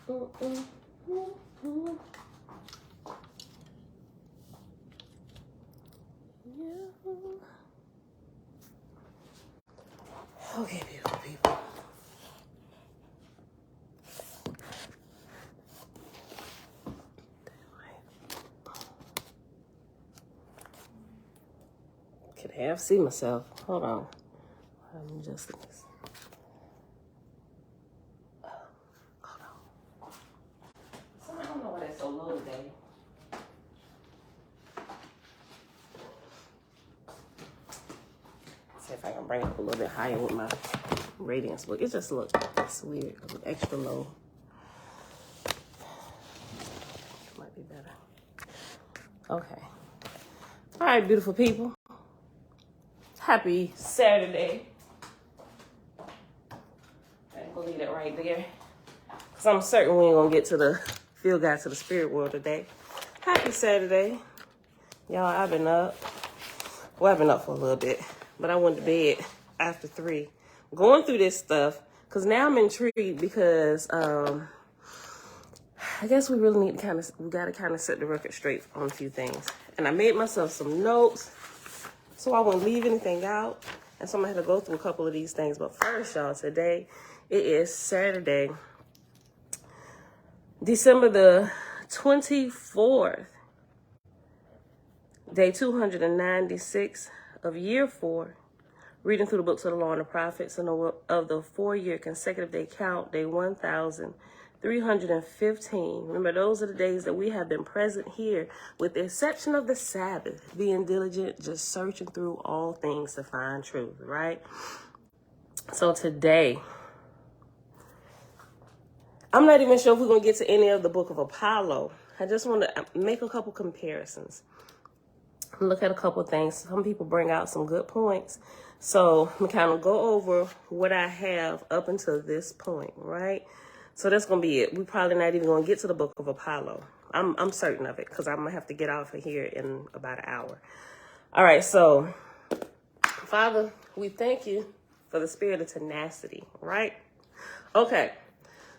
Yeah. Okay, beautiful people. Can half see myself. Hold on. I'm adjusting this. Hold on. So I don't know why that's so low today. See if I can bring it up a little bit higher with my radiance book. It just looks weird. It looks extra low. Might be better. Okay. All right, beautiful people. Happy Saturday. I'm gonna leave that right there. Because I'm certain we ain't gonna get to the field guide to the spirit world today. Happy Saturday. Y'all, I've been up. Well, I've been up for a little bit. But I went to bed after 3. Going through this stuff. Because now I'm intrigued because I guess we really need to we got to kind of set the record straight on a few things. And I made myself some notes so I wouldn't leave anything out. And so I'm going to have to go through a couple of these things. But first, y'all, today, it is Saturday, December the 24th, day 296 of year 4. Reading through the books of the law and the prophets and of the 4-year consecutive day count, day 1,315. Remember, those are the days that we have been present here, with the exception of the Sabbath, being diligent, just searching through all things to find truth, right? So today, I'm not even sure if we're going to get to any of the book of Apollo. I just want to make a couple comparisons. Look at a couple things. Some people bring out some good points. So I'm kind of go over what I have up until this point, right? So that's going to be it. We probably not even going to get to the book of Apollo. I'm certain of it because I'm going to have to get off of here in about an hour. All right. So, Father, we thank you for the spirit of tenacity, right? Okay.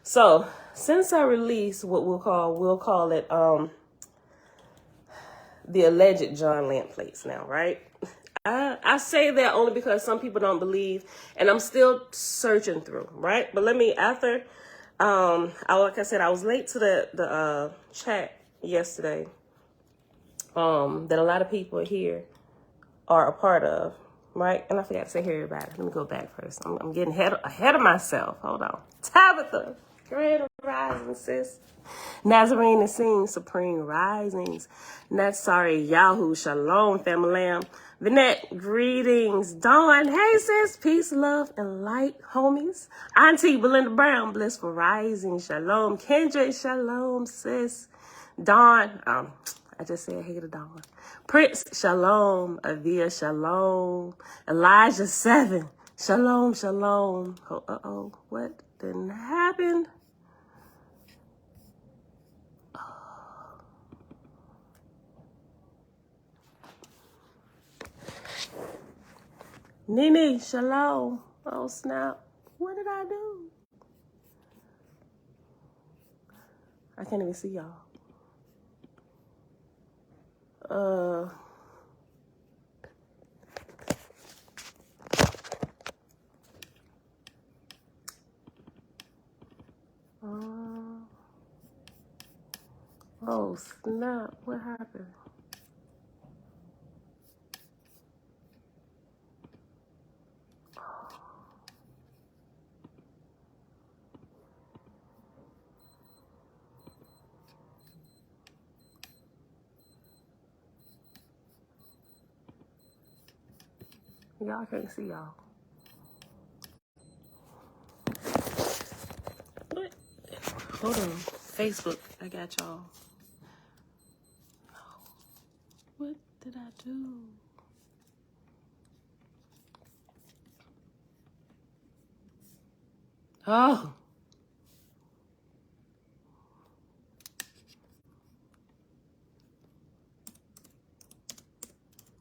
So since I released what we'll call it, the alleged John Lant plates now, right? I say that only because some people don't believe, and I'm still searching through, right? But like I said, I was late to the chat yesterday, that a lot of people here are a part of, right? And I forgot to say, here, everybody. Let me go back first. I'm getting ahead of myself. Hold on. Tabitha, Grand Rising, sis. Nazarene is singing Supreme Risings. Natsari Yahoo Shalom, family. Vinette, greetings. Dawn, hey sis, peace, love, and light, homies. Auntie Belinda Brown, blissful rising, shalom. Kendra, shalom, sis. Dawn, I just said hey to Dawn. Prince, shalom. Avia, shalom. Elijah 7, shalom, shalom. Oh, what didn't happen? Nene, shalom. Oh, snap. What did I do? I can't even see y'all. Oh, snap. What happened? Y'all can't see y'all. What? Hold on. Facebook, I got y'all. What did I do? Oh.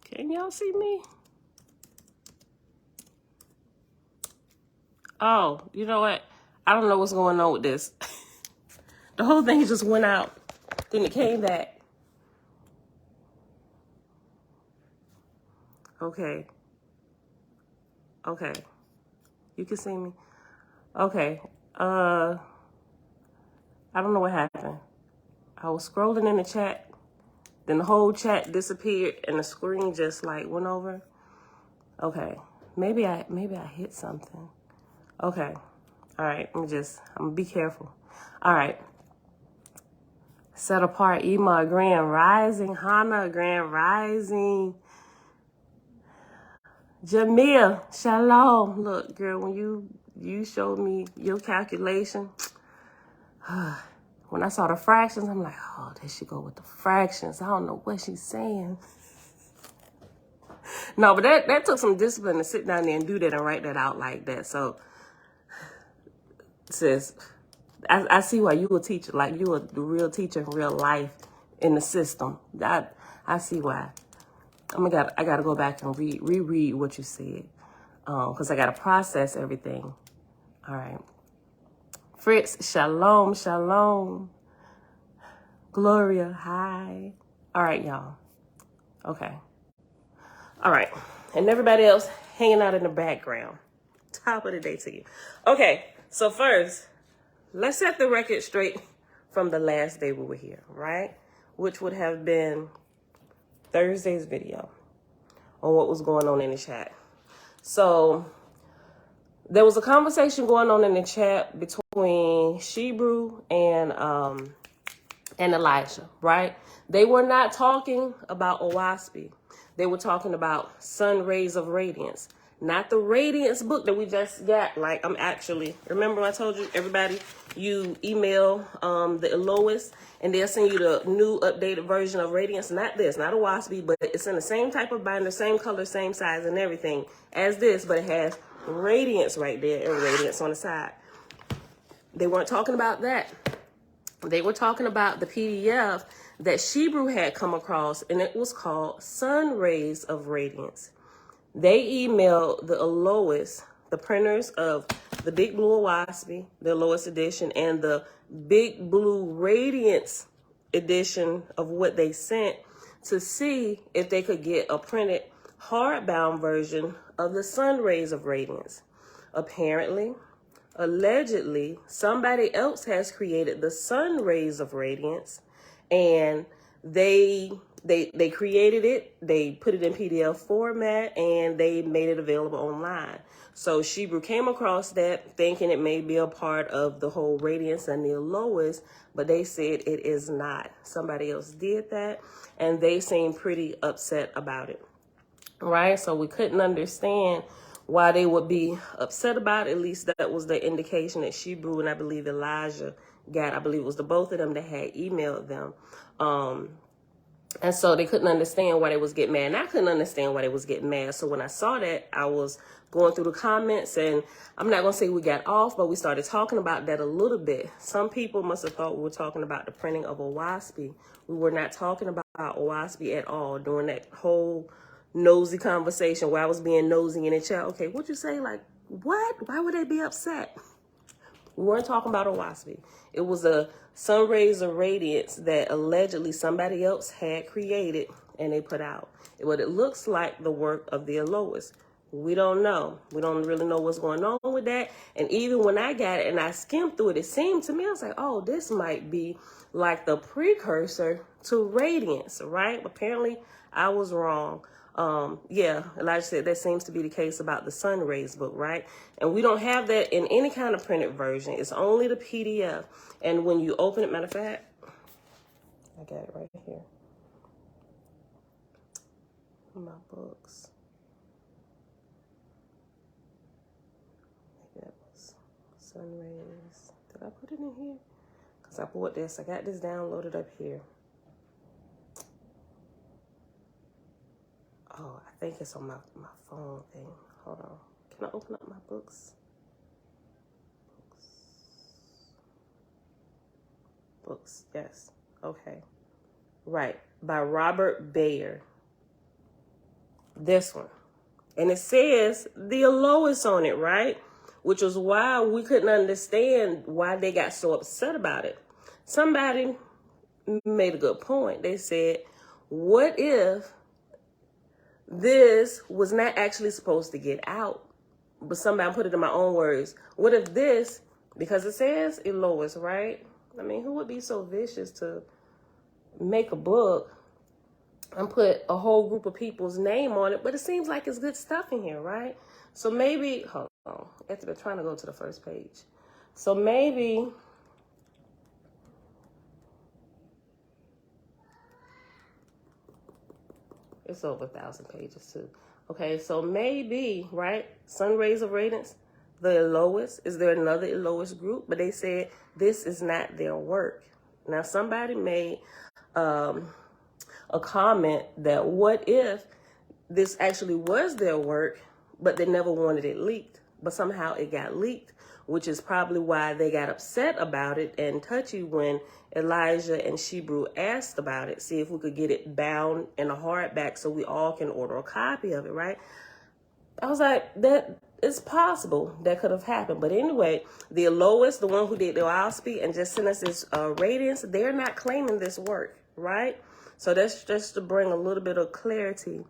Can y'all see me? Oh, you know what? I don't know what's going on with this. The whole thing just went out. Then it came back. Okay. Okay. You can see me. Okay. I don't know what happened. I was scrolling in the chat. Then the whole chat disappeared and the screen just like went over. Okay. Maybe I hit something. Okay. All right. I'm gonna be careful. All right. Set apart, Ema, Grand Rising, Hana, Grand Rising. Jamil, Shalom. Look, girl, when you showed me your calculation, when I saw the fractions, I'm like, oh, there she go with the fractions. I don't know what she's saying. No, but that took some discipline to sit down there and do that and write that out like that. So, sis, I see why you a teacher, like you a the real teacher in real life in the system. I see why. I gotta go back and reread what you said, because I gotta process everything. All right, Fritz, shalom, shalom. Gloria, hi. All right, y'all. Okay. All right, and everybody else hanging out in the background. Top of the day to you. Okay, so first, let's set the record straight from the last day we were here, right? Which would have been Thursday's video on what was going on in the chat. So there was a conversation going on in the chat between Shebrew and Elijah, right? They were not talking about Owaspi. They were talking about Sun Rays of Radiance. Not the Radiance book that we just got. Like, I'm actually, remember I told you, everybody, you email the Elois, and they'll send you the new updated version of Radiance. Not this, not a Waspy, but it's in the same type of binder, same color, same size, and everything as this, but it has Radiance right there and Radiance on the side. They weren't talking about that. They were talking about the PDF that Shebrew had come across, and it was called Sun Rays of Radiance. They emailed the Elois, the printers of the Big Blue Waspy, the Elois edition, and the Big Blue Radiance edition of what they sent to see if they could get a printed hardbound version of the Sun Rays of Radiance. Apparently, allegedly, somebody else has created the Sun Rays of Radiance, and they created it, they put it in PDF format, and they made it available online. So Shebrew came across that thinking it may be a part of the whole Radiance and the Elois, but they said it is not. Somebody else did that, and they seemed pretty upset about it, right? So we couldn't understand why they would be upset about it. At least that was the indication that Shebrew and I believe Elijah got. I believe it was the both of them that had emailed them. And so they couldn't understand why they was getting mad. And I couldn't understand why they was getting mad. So when I saw that, I was going through the comments, and I'm not going to say we got off, but we started talking about that a little bit. Some people must have thought we were talking about the printing of Owaspi. We were not talking about Owaspi at all during that whole nosy conversation where I was being nosy in the chat. Okay, what'd you say? Like, what? Why would they be upset? We weren't talking about Owaspi. It was a Sun Rays of Radiance that allegedly somebody else had created and they put out. But it looks like the work of the Elois. We don't know. We don't really know what's going on with that. And even when I got it and I skimmed through it, it seemed to me, I was like, oh, this might be like the precursor to Radiance, right? Apparently, I was wrong. Yeah, Elijah said that seems to be the case about the Sun Rays book, right? And we don't have that in any kind of printed version. It's only the PDF. And when you open it, matter of fact, I got it right here. My books. Maybe that was Sun Rays. Did I put it in here? Because I bought this. I got this downloaded up here. Oh, I think it's on my phone thing. Hold on. Can I open up my books? Books, yes. Okay. Right. By Robert Bayer. This one. And it says the Elois on it, right? Which was why we couldn't understand why they got so upset about it. somebody made a good point. They said, what if this was not actually supposed to get out? But somebody put it in my own words. What if this, because it says Elois, right? I mean, who would be so vicious to make a book and put a whole group of people's name on it? But it seems like it's good stuff in here, right? So maybe, hold on, after they're trying to go to the first page. So maybe it's over 1,000 pages too. Okay, so maybe, right? Sun rays of radiance, the Elois. Is there another Elois group? But they said this is not their work. Now, somebody made a comment that what if this actually was their work, but they never wanted it leaked, but somehow it got leaked, which is probably why they got upset about it and touchy when Elijah and Shebrew asked about it, see if we could get it bound in a hardback so we all can order a copy of it, right? I was like, that it's possible that could have happened. But anyway, the Elois, the one who did the Ospie and just sent us this radiance, they're not claiming this work, right? So that's just to bring a little bit of clarity.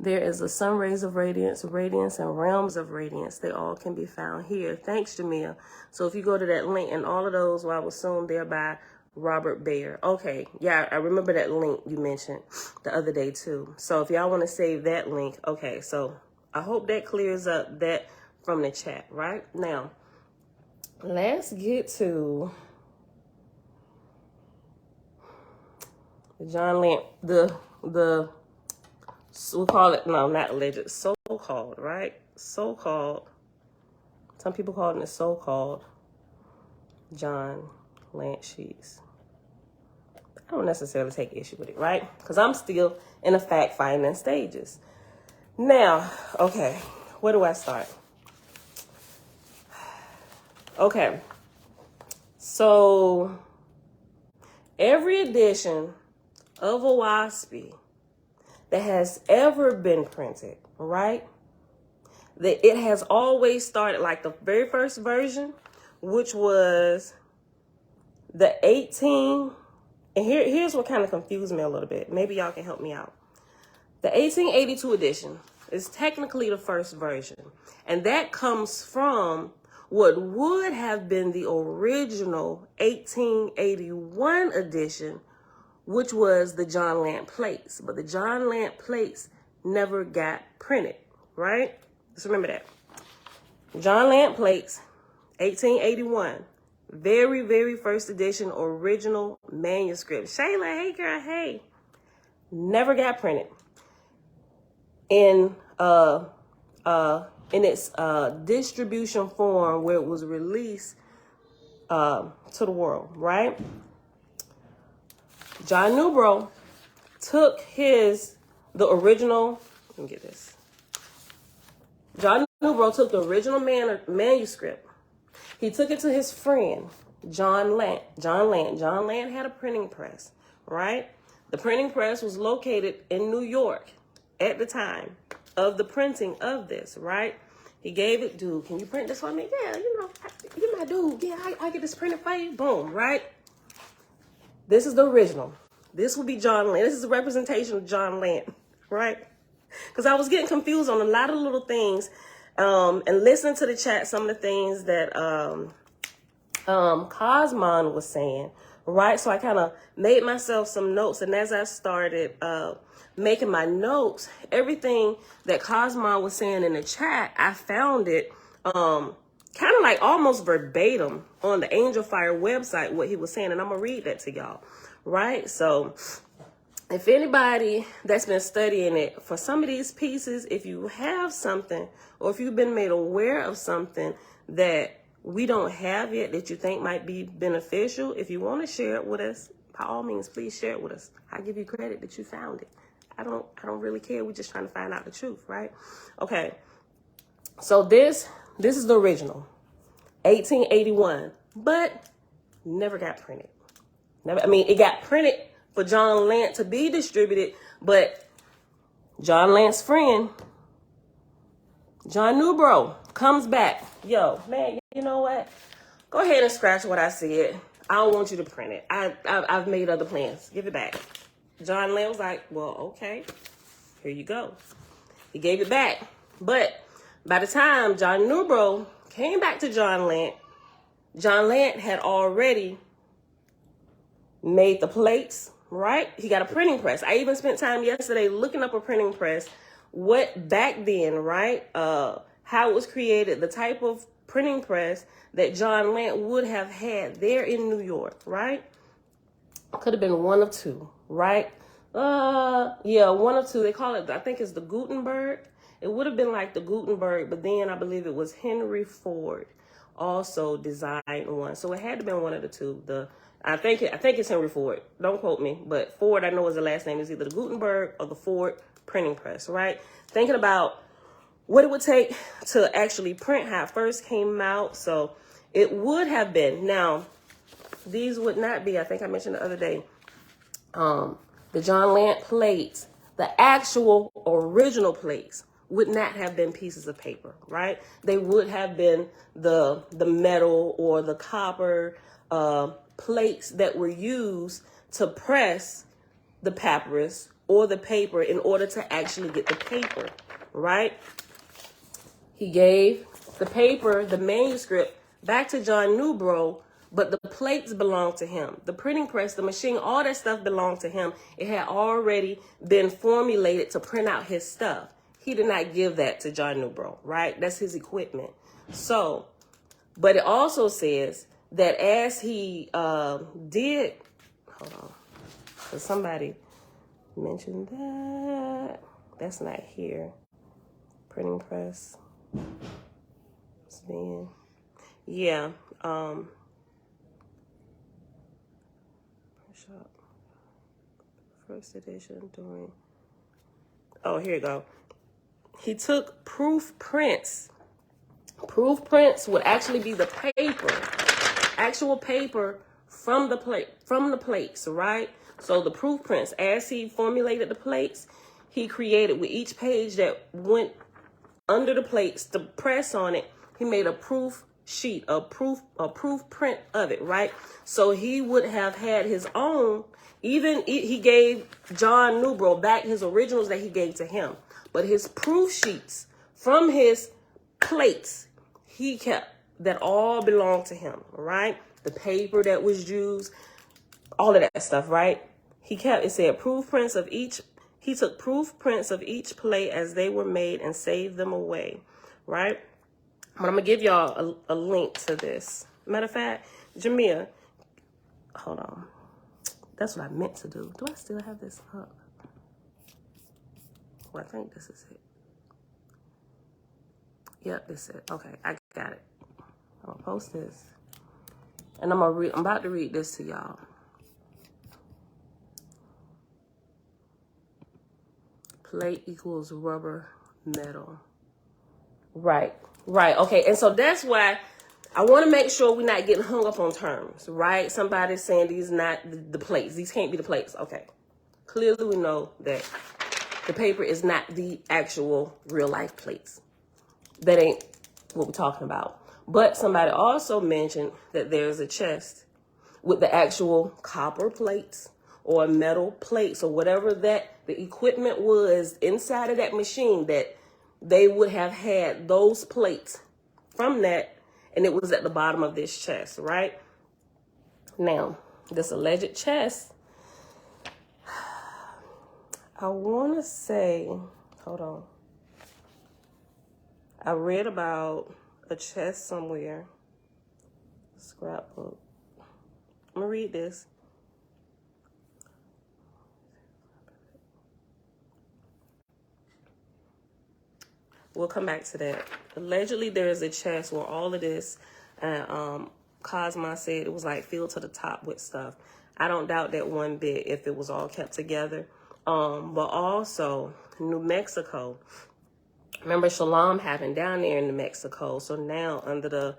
There is a sun rays of radiance, radiance, and realms of radiance. They all can be found here. Thanks, Jamia. So if you go to that link, and all of those, well, I was assume they're by Robert Bayer. Okay, yeah, I remember that link you mentioned the other day too. So if y'all want to save that link, okay, so I hope that clears up that from the chat, right? Now, let's get to John Lant, the we'll call it, no, not alleged, so-called, right? So-called, some people call it the so-called John Lant sheets. I don't necessarily take issue with it, right? Because I'm still in the fact-finding stages. Now, okay, where do I start? Okay, so every edition of a Ospie that has ever been printed, right? That it has always started like the very first version, which was the 18, and here's what kind of confused me a little bit. Maybe y'all can help me out. The 1882 edition is technically the first version, and that comes from what would have been the original 1881 edition, which was the John Lant plates. But the John Lant plates never got printed, right? Just remember that. John Lant plates, 1881. Very, very first edition, original manuscript. Shayla, hey girl, hey. Never got printed. In its distribution form where it was released to the world, right? John Newbro took the original, let me get this. John Newbro took the original manuscript. He took it to his friend, John Lant. John Lant had a printing press, right? The printing press was located in New York at the time of the printing of this, right? He gave it, dude, can you print this for me? Yeah, you're my dude. Yeah, I get this printed for you. Boom, right? This is the original. This will be John Lant. This is a representation of John Lant, right? Because I was getting confused on a lot of little things, and listening to the chat, some of the things that Cosmon was saying, right? So I kind of made myself some notes, and as I started making my notes, everything that Cosmon was saying in the chat, I found it kind of like almost verbatim on the Angel Fire website, what he was saying, and I'm gonna read that to y'all, right? So if anybody that's been studying it, for some of these pieces, if you have something, or if you've been made aware of something that we don't have yet that you think might be beneficial, if you want to share it with us, by all means, please share it with us. I give you credit that you found it. I don't really care. We're just trying to find out the truth, right? Okay. So this is the original, 1881, but never got printed. Never. I mean, it got printed for John Lant to be distributed, but John Lant's friend, John Newbro, comes back. Yo, man, you know what? go ahead and scratch what I said. I don't want you to print it. I've made other plans. Give it back. John Lant was like, well, okay, here you go. He gave it back. But by the time John Newbro came back to John Lant had already made the plates, right? He got a printing press. I even spent time yesterday looking up a printing press, what back then, right? How it was created, the type of printing press that John Lant would have had there in New York, right? Could have been one of two, right? Yeah, one of two. They call it, I think it's the Gutenberg. It would have been like the Gutenberg, but then I believe it was Henry Ford also designed one. So it had to been one of the two. I think it's Henry Ford. Don't quote me, but Ford, I know is the last name, is either the Gutenberg or the Ford printing press, right? Thinking about what it would take to actually print, how it first came out. So it would have been, now these would not be, I think I mentioned the other day, the John Lant plates, the actual original plates would not have been pieces of paper, right? They would have been the metal or the copper plates that were used to press the papyrus or the paper in order to actually get the paper, right? He gave the paper, the manuscript, back to John Newbro, but the plates belonged to him. The printing press, the machine, all that stuff belonged to him. It had already been formulated to print out his stuff. He did not give that to John Newbro, right? That's his equipment. So, but it also says that as he did, hold on, because somebody mentioned that. That's not here. Printing press. Man. Yeah. Shop. First edition during. Oh, here you go. He took proof prints. Proof prints would actually be the paper, actual paper from the plates, right? So the proof prints, as he formulated the plates, he created with each page that went under the plates, the press on it, he made a proof sheet, a proof print of it, right? So he would have had his own, even he gave John Newbro back his originals that he gave to him, but his proof sheets from his plates, he kept, that all belonged to him, right? The paper that was used, all of that stuff, right? He kept, it said proof prints of each. He took proof prints of each plate as they were made and saved them away, right? But I'm going to give y'all a link to this. Matter of fact, Jamia, hold on. That's what I meant to do. Do I still have this up? Well, I think this is it. Yep, this is it. Okay, I got it. I'm going to post this. And I'm about to read this to y'all. Plate equals rubber metal. Right. Okay. And so that's why I want to make sure we're not getting hung up on terms, right? Somebody's saying these not the plates. These can't be the plates. Okay. Clearly we know that the paper is not the actual real life plates. That ain't what we're talking about. But somebody also mentioned that there's a chest with the actual copper plates or metal plates or whatever that the equipment was inside of that machine, that they would have had those plates from that, and it was at the bottom of this chest, right? Now, this alleged chest, I want to say, hold on. I read about a chest somewhere, scrapbook. I'm going to read this. We'll come back to that. Allegedly, there is a chest where all of this, Cosmo said it was like filled to the top with stuff. I don't doubt that one bit if it was all kept together. But also, New Mexico. Remember, Shalom happened down there in New Mexico. So now, under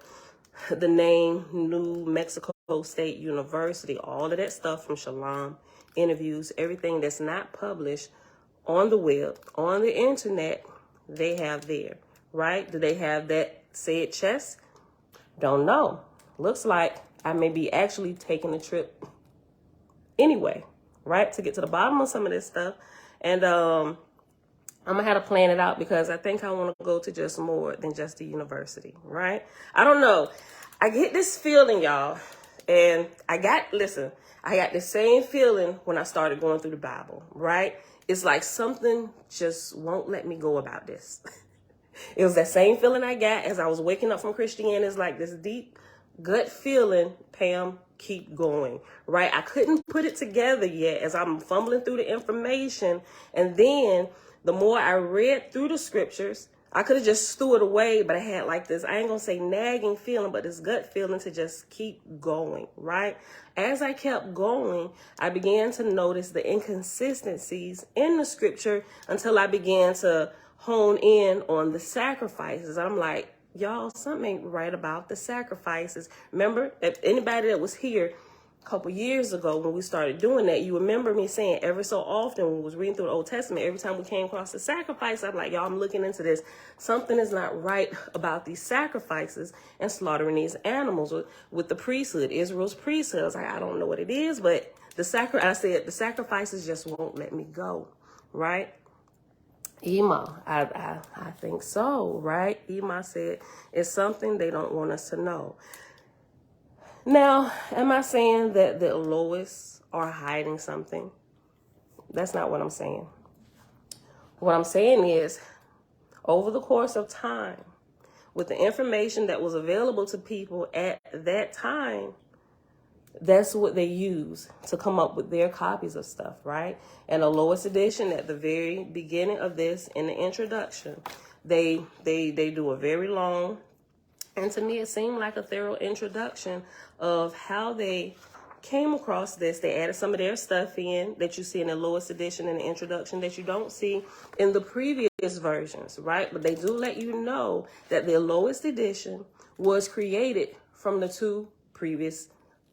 the name New Mexico State University, all of that stuff from Shalom, interviews, everything that's not published on the web, on the internet, they have there, right? Do they have that said chest? Don't know, looks like I may be actually taking a trip anyway, right? To get to the bottom of some of this stuff. And I'm gonna have to plan it out because I think I want to go to just more than just the university, right? I don't know. I get this feeling, y'all, and I got the same feeling when I started going through the Bible, right? It's like something just won't let me go about this. It was that same feeling I got as I was waking up from Christianity. It's like this deep gut feeling, Pam, keep going, right? I couldn't put it together yet as I'm fumbling through the information. And then the more I read through the scriptures, I could have just threw it away, but I had like this, I ain't gonna say nagging feeling, but this gut feeling to just keep going, right? As I kept going, I began to notice the inconsistencies in the scripture until I began to hone in on the sacrifices. I'm like, y'all, something ain't right about the sacrifices. Remember, if anybody that was here a couple years ago when we started doing that, you remember me saying every so often when we was reading through the Old Testament, every time we came across the sacrifice, I'm like, y'all, I'm looking into this. Something is not right about these sacrifices and slaughtering these animals with the priesthood, Israel's priesthood. I was like, I don't know what it is, but the sacrifices just won't let me go, right? Ema, I think so, right? Ema said it's something they don't want us to know. Now, am I saying that the Lois are hiding something? That's not what I'm saying. What I'm saying is, over the course of time, with the information that was available to people at that time, that's what they use to come up with their copies of stuff, right? And the Lois edition, at the very beginning of this, in the introduction, they do a very long, and to me it seemed like a thorough introduction of how they came across this. They added some of their stuff in that you see in the Lois edition in the introduction that you don't see in the previous versions, right? But they do let you know that the Lois edition was created from the two previous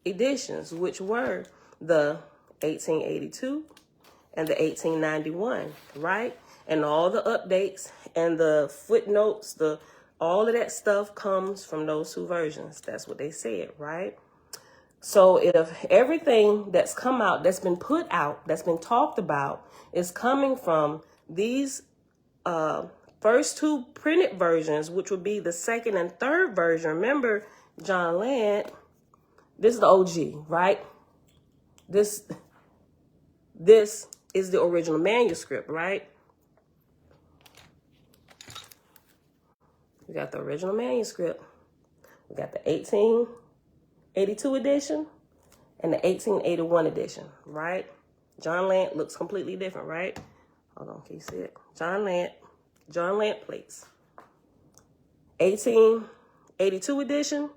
editions, which were the 1882 and the 1891, right? And all the updates and the footnotes, all of that stuff comes from those two versions. That's what they said, right? So if everything that's come out, that's been put out, that's been talked about, is coming from these first two printed versions, which would be the second and third version. Remember, John Lant, this is the OG, right? This is the original manuscript, right? We got the original manuscript. We got the 1882 edition and the 1881 edition, right? John Lant looks completely different, right? Hold on, can you see it? John Lant plates. 1882 edition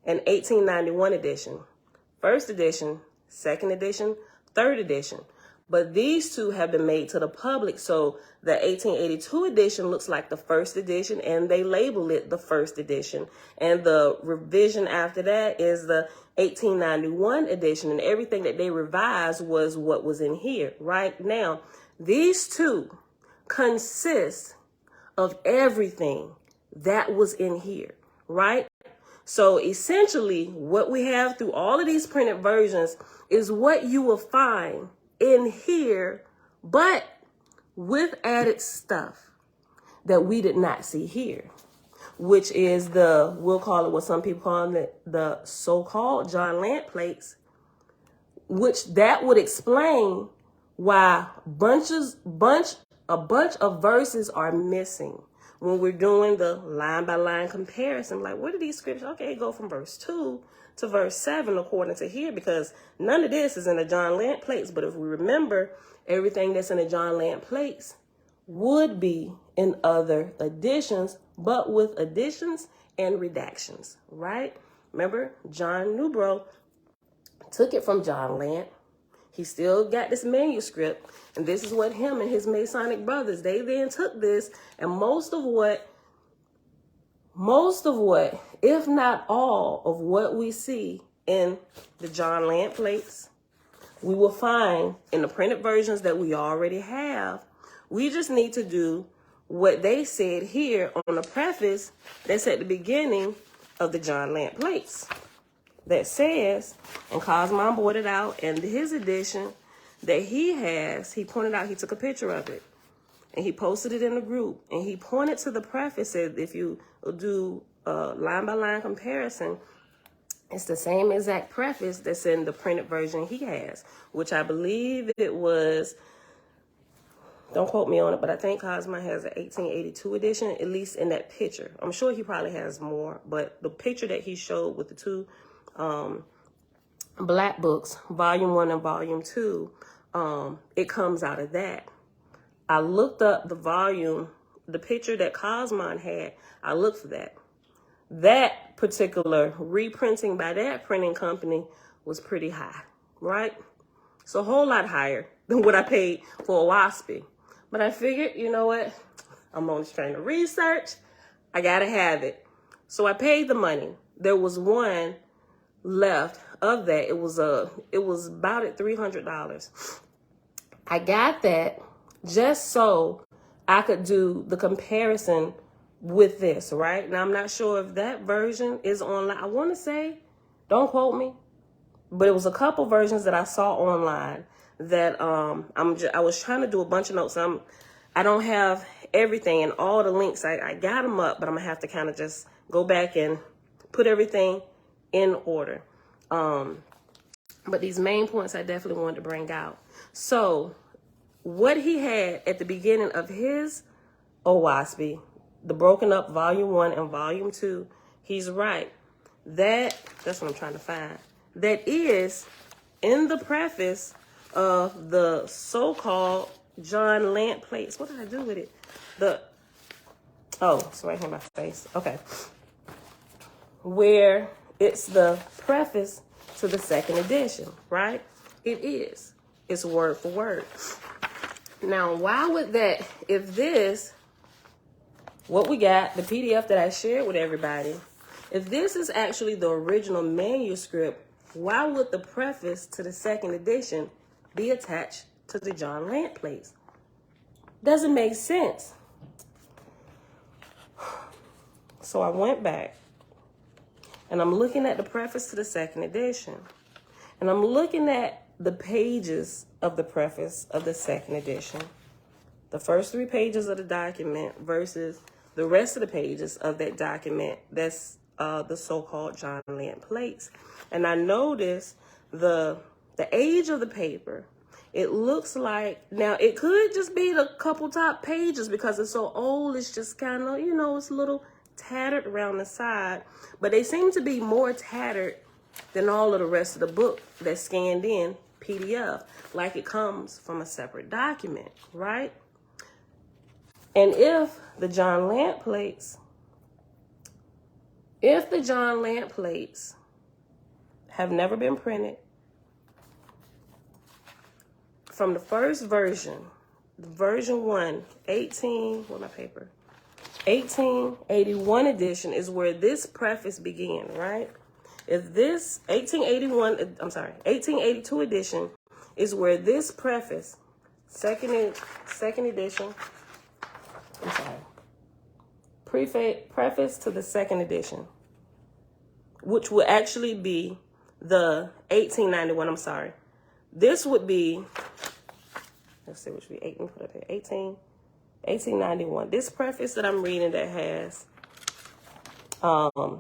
and 1891 edition. First edition, second edition, third edition. But these two have been made to the public. So the 1882 edition looks like the first edition, and they label it the first edition. And the revision after that is the 1891 edition. And everything that they revised was what was in here. Right now, these two consist of everything that was in here. Right? So essentially, what we have through all of these printed versions is what you will find in here, but with added stuff that we did not see here, which is we'll call it what some people call it, the so-called John Lant plates, which that would explain why a bunch of verses are missing. When we're doing the line-by-line comparison, like, where do these scriptures, okay, go from verse 2 to verse 7 according to here, because none of this is in the John Lant plates. But if we remember, everything that's in the John Lant plates would be in other editions, but with additions and redactions, right? Remember, John Newbro took it from John Lant. He still got this manuscript, and this is what him and his Masonic brothers, they then took this, and most of what, if not all of what we see in the John Lant plates, we will find in the printed versions that we already have. We just need to do what they said here on the preface that's at the beginning of the John Lant plates. that says, and Cosmon bought it out, and his edition that he has, he pointed out, he took a picture of it, and he posted it in the group, and he pointed to the preface, said if you do a line-by-line comparison, it's the same exact preface that's in the printed version he has, which I believe it was, don't quote me on it, but I think Cosmo has an 1882 edition, at least in that picture. I'm sure he probably has more, but the picture that he showed with the two black books, volume 1 and volume 2, it comes out of that. I looked up the volume, the picture that Cosmon had, I looked for that. That particular reprinting by that printing company was pretty high, right? So a whole lot higher than what I paid for a Waspy. But I figured, you know what? I'm on this train of research. I gotta have it. So I paid the money. There was one left of that. It was about at $300. I got that just so I could do the comparison with this, right? Now, I'm not sure if that version is online. I want to say, don't quote me, but it was a couple versions that I saw online that I was trying to do a bunch of notes. I don't have everything and all the links. I got them up, but I'm gonna have to kind of just go back and put everything in order. But these main points I definitely wanted to bring out. So what he had at the beginning of his OWASP, the broken up volume 1 and volume 2, he's right. That's what I'm trying to find. That is in the preface of the so-called John Lant plates. What did I do with it? It's right here in my face. Okay. Where it's the preface to the second edition, right? It is. It's word for word. Now, why would that, if this, what we got, the PDF that I shared with everybody, if this is actually the original manuscript, why would the preface to the second edition be attached to the John Lant plates? Doesn't make sense. So I went back and I'm looking at the preface to the second edition, and I'm looking at the pages of the preface of the second edition, the first 3 pages of the document versus the rest of the pages of that document that's the so-called John Lant plates. And I noticed the age of the paper. It looks like, now it could just be the couple top pages because it's so old, it's just kind of, it's a little tattered around the side, but they seem to be more tattered than all of the rest of the book that's scanned in PDF, like it comes from a separate document, right? And if the John Lant plates have never been printed, from the first version, version 1, 1881 edition is where this preface began, right? If this 1882 edition is where this preface, second edition, preface to the second edition, which would actually be the 1891, this would be, let's see, which would be 1891. This preface that I'm reading that has a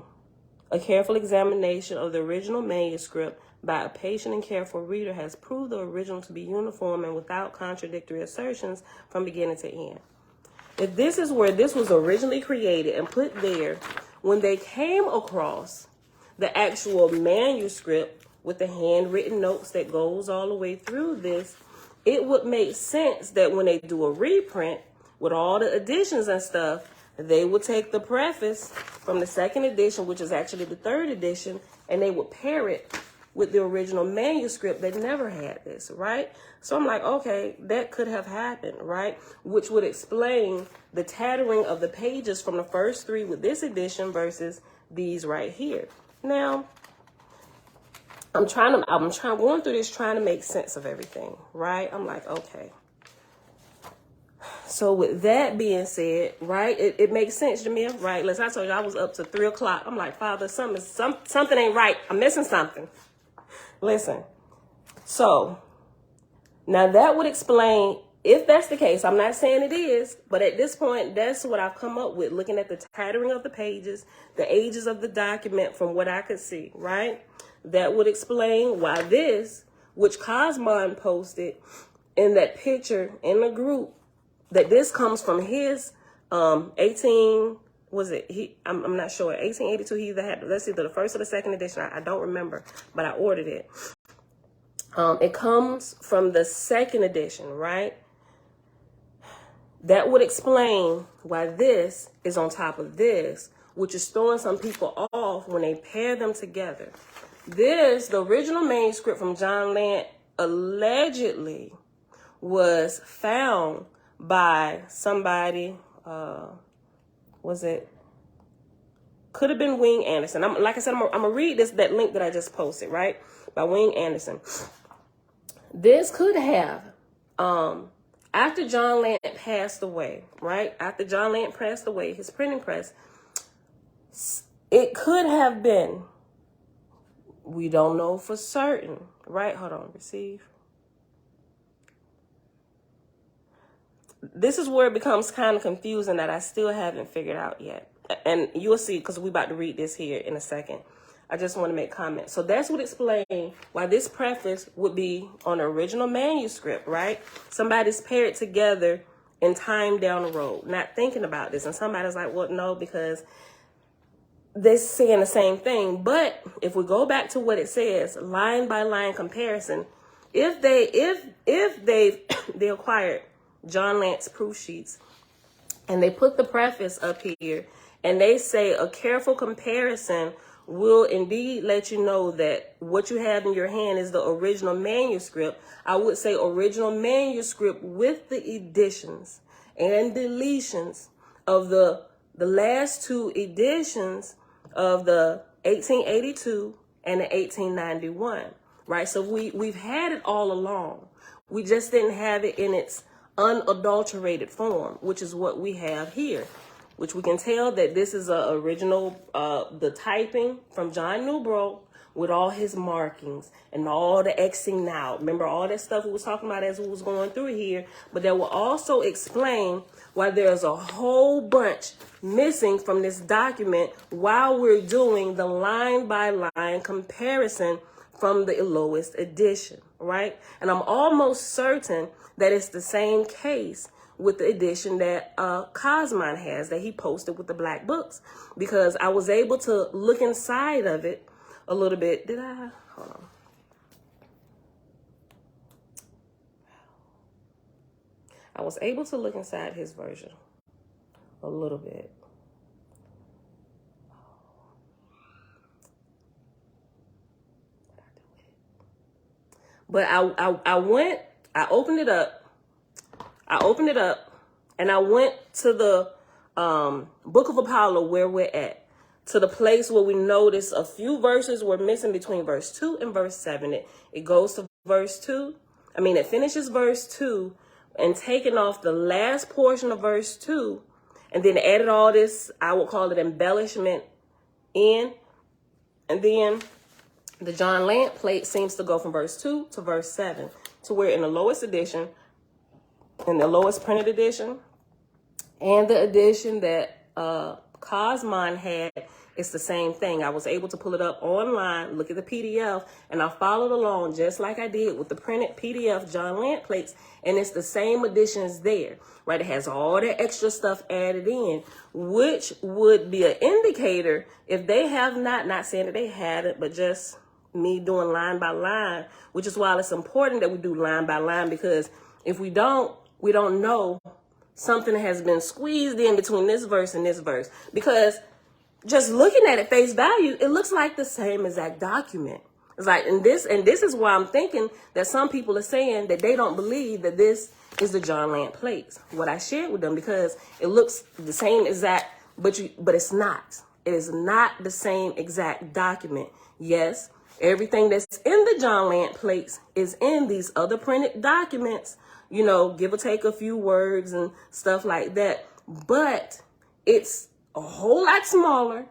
careful examination of the original manuscript by a patient and careful reader has proved the original to be uniform and without contradictory assertions from beginning to end. If this is where this was originally created and put there, when they came across the actual manuscript with the handwritten notes that goes all the way through this, it would make sense that when they do a reprint with all the additions and stuff, they would take the preface from the second edition, which is actually the third edition, and they would pair it with the original manuscript that never had this, right? So I'm like, okay, that could have happened, right? Which would explain the tattering of the pages from the first 3 with this edition versus these right here. Now, I'm going through this trying to make sense of everything, right? I'm like, okay. So with that being said, right, it makes sense to me, right? Listen, I told you I was up to 3 o'clock. I'm like, Father, something ain't right. I'm missing something. Listen, so now that would explain, if that's the case, I'm not saying it is, but at this point, that's what I've come up with, looking at the titling of the pages, the ages of the document from what I could see, right? That would explain why this, which Cosmon posted in that picture in the group, that this comes from his 18, was it, I'm not sure, 1882, he either had, that's either the first or the second edition, I don't remember, but I ordered it. It comes from the second edition, right? That would explain why this is on top of this, which is throwing some people off when they pair them together. This, the original manuscript from John Lant, allegedly was found by somebody, was it? Could have been Wing Anderson. Like I said, I'm gonna read that link that I just posted, right? By Wing Anderson. This could have, after John Lant passed away, right? After John Lant passed away, his printing press, it could have been, we don't know for certain, right? Hold on, receive. This is where it becomes kind of confusing that I still haven't figured out yet. And you'll see, because we're about to read this here in a second. I just want to make comments. So that's what explains why this preface would be on the original manuscript, right? Somebody's paired together in time down the road, not thinking about this. And somebody's like, well, no, because they're saying the same thing. But if we go back to what it says, line by line comparison, if they acquired John Lant's proof sheets and they put the preface up here and they say a careful comparison will indeed let you know that what you have in your hand is the original manuscript. I would say original manuscript with the additions and deletions of the last two editions of the 1882 and the 1891, right? So we've had it all along. We just didn't have it in its unadulterated form, which is what we have here, which we can tell that this is a original, the typing from John Newbrough with all his markings and all the Xing out. Remember all that stuff we was talking about as we was going through here, but that will also explain why there's a whole bunch missing from this document while we're doing the line by line comparison from the lowest edition, right? And I'm almost certain that it's the same case with the edition that Cosmon has, that he posted with the black books, because I was able to look inside of it a little bit. Did I? Hold on. I was able to look inside his version a little bit. But I opened it up. And I went to the Book of Apollo where we're at, to the place where we notice a few verses were missing between verse 2 and verse 7. It goes to verse 2. It finishes verse 2 and taking off the last portion of verse 2 and then added all this, I would call it embellishment in. And then the John Lant plate seems to go from verse 2 to verse 7, to where in the lowest edition, in the lowest printed edition, and the edition that Cosmon had, it's the same thing. I was able to pull it up online, look at the PDF, and I followed along just like I did with the printed PDF John Lant plates, and it's the same editions there, right? It has all that extra stuff added in, which would be an indicator if they have not saying that they had it, but just me doing line by line, which is why it's important that we do line by line, because if we don't know something has been squeezed in between this verse and this verse. Because just looking at it face value, it looks like the same exact document. It's like, and this is why I'm thinking that some people are saying that they don't believe that this is the John Lant plates. What I shared with them, because it looks the same exact, but it's not. It is not the same exact document. Yes, Everything that's in the John Lant plates is in these other printed documents, you know, give or take a few words and stuff like that. But it's a whole lot smaller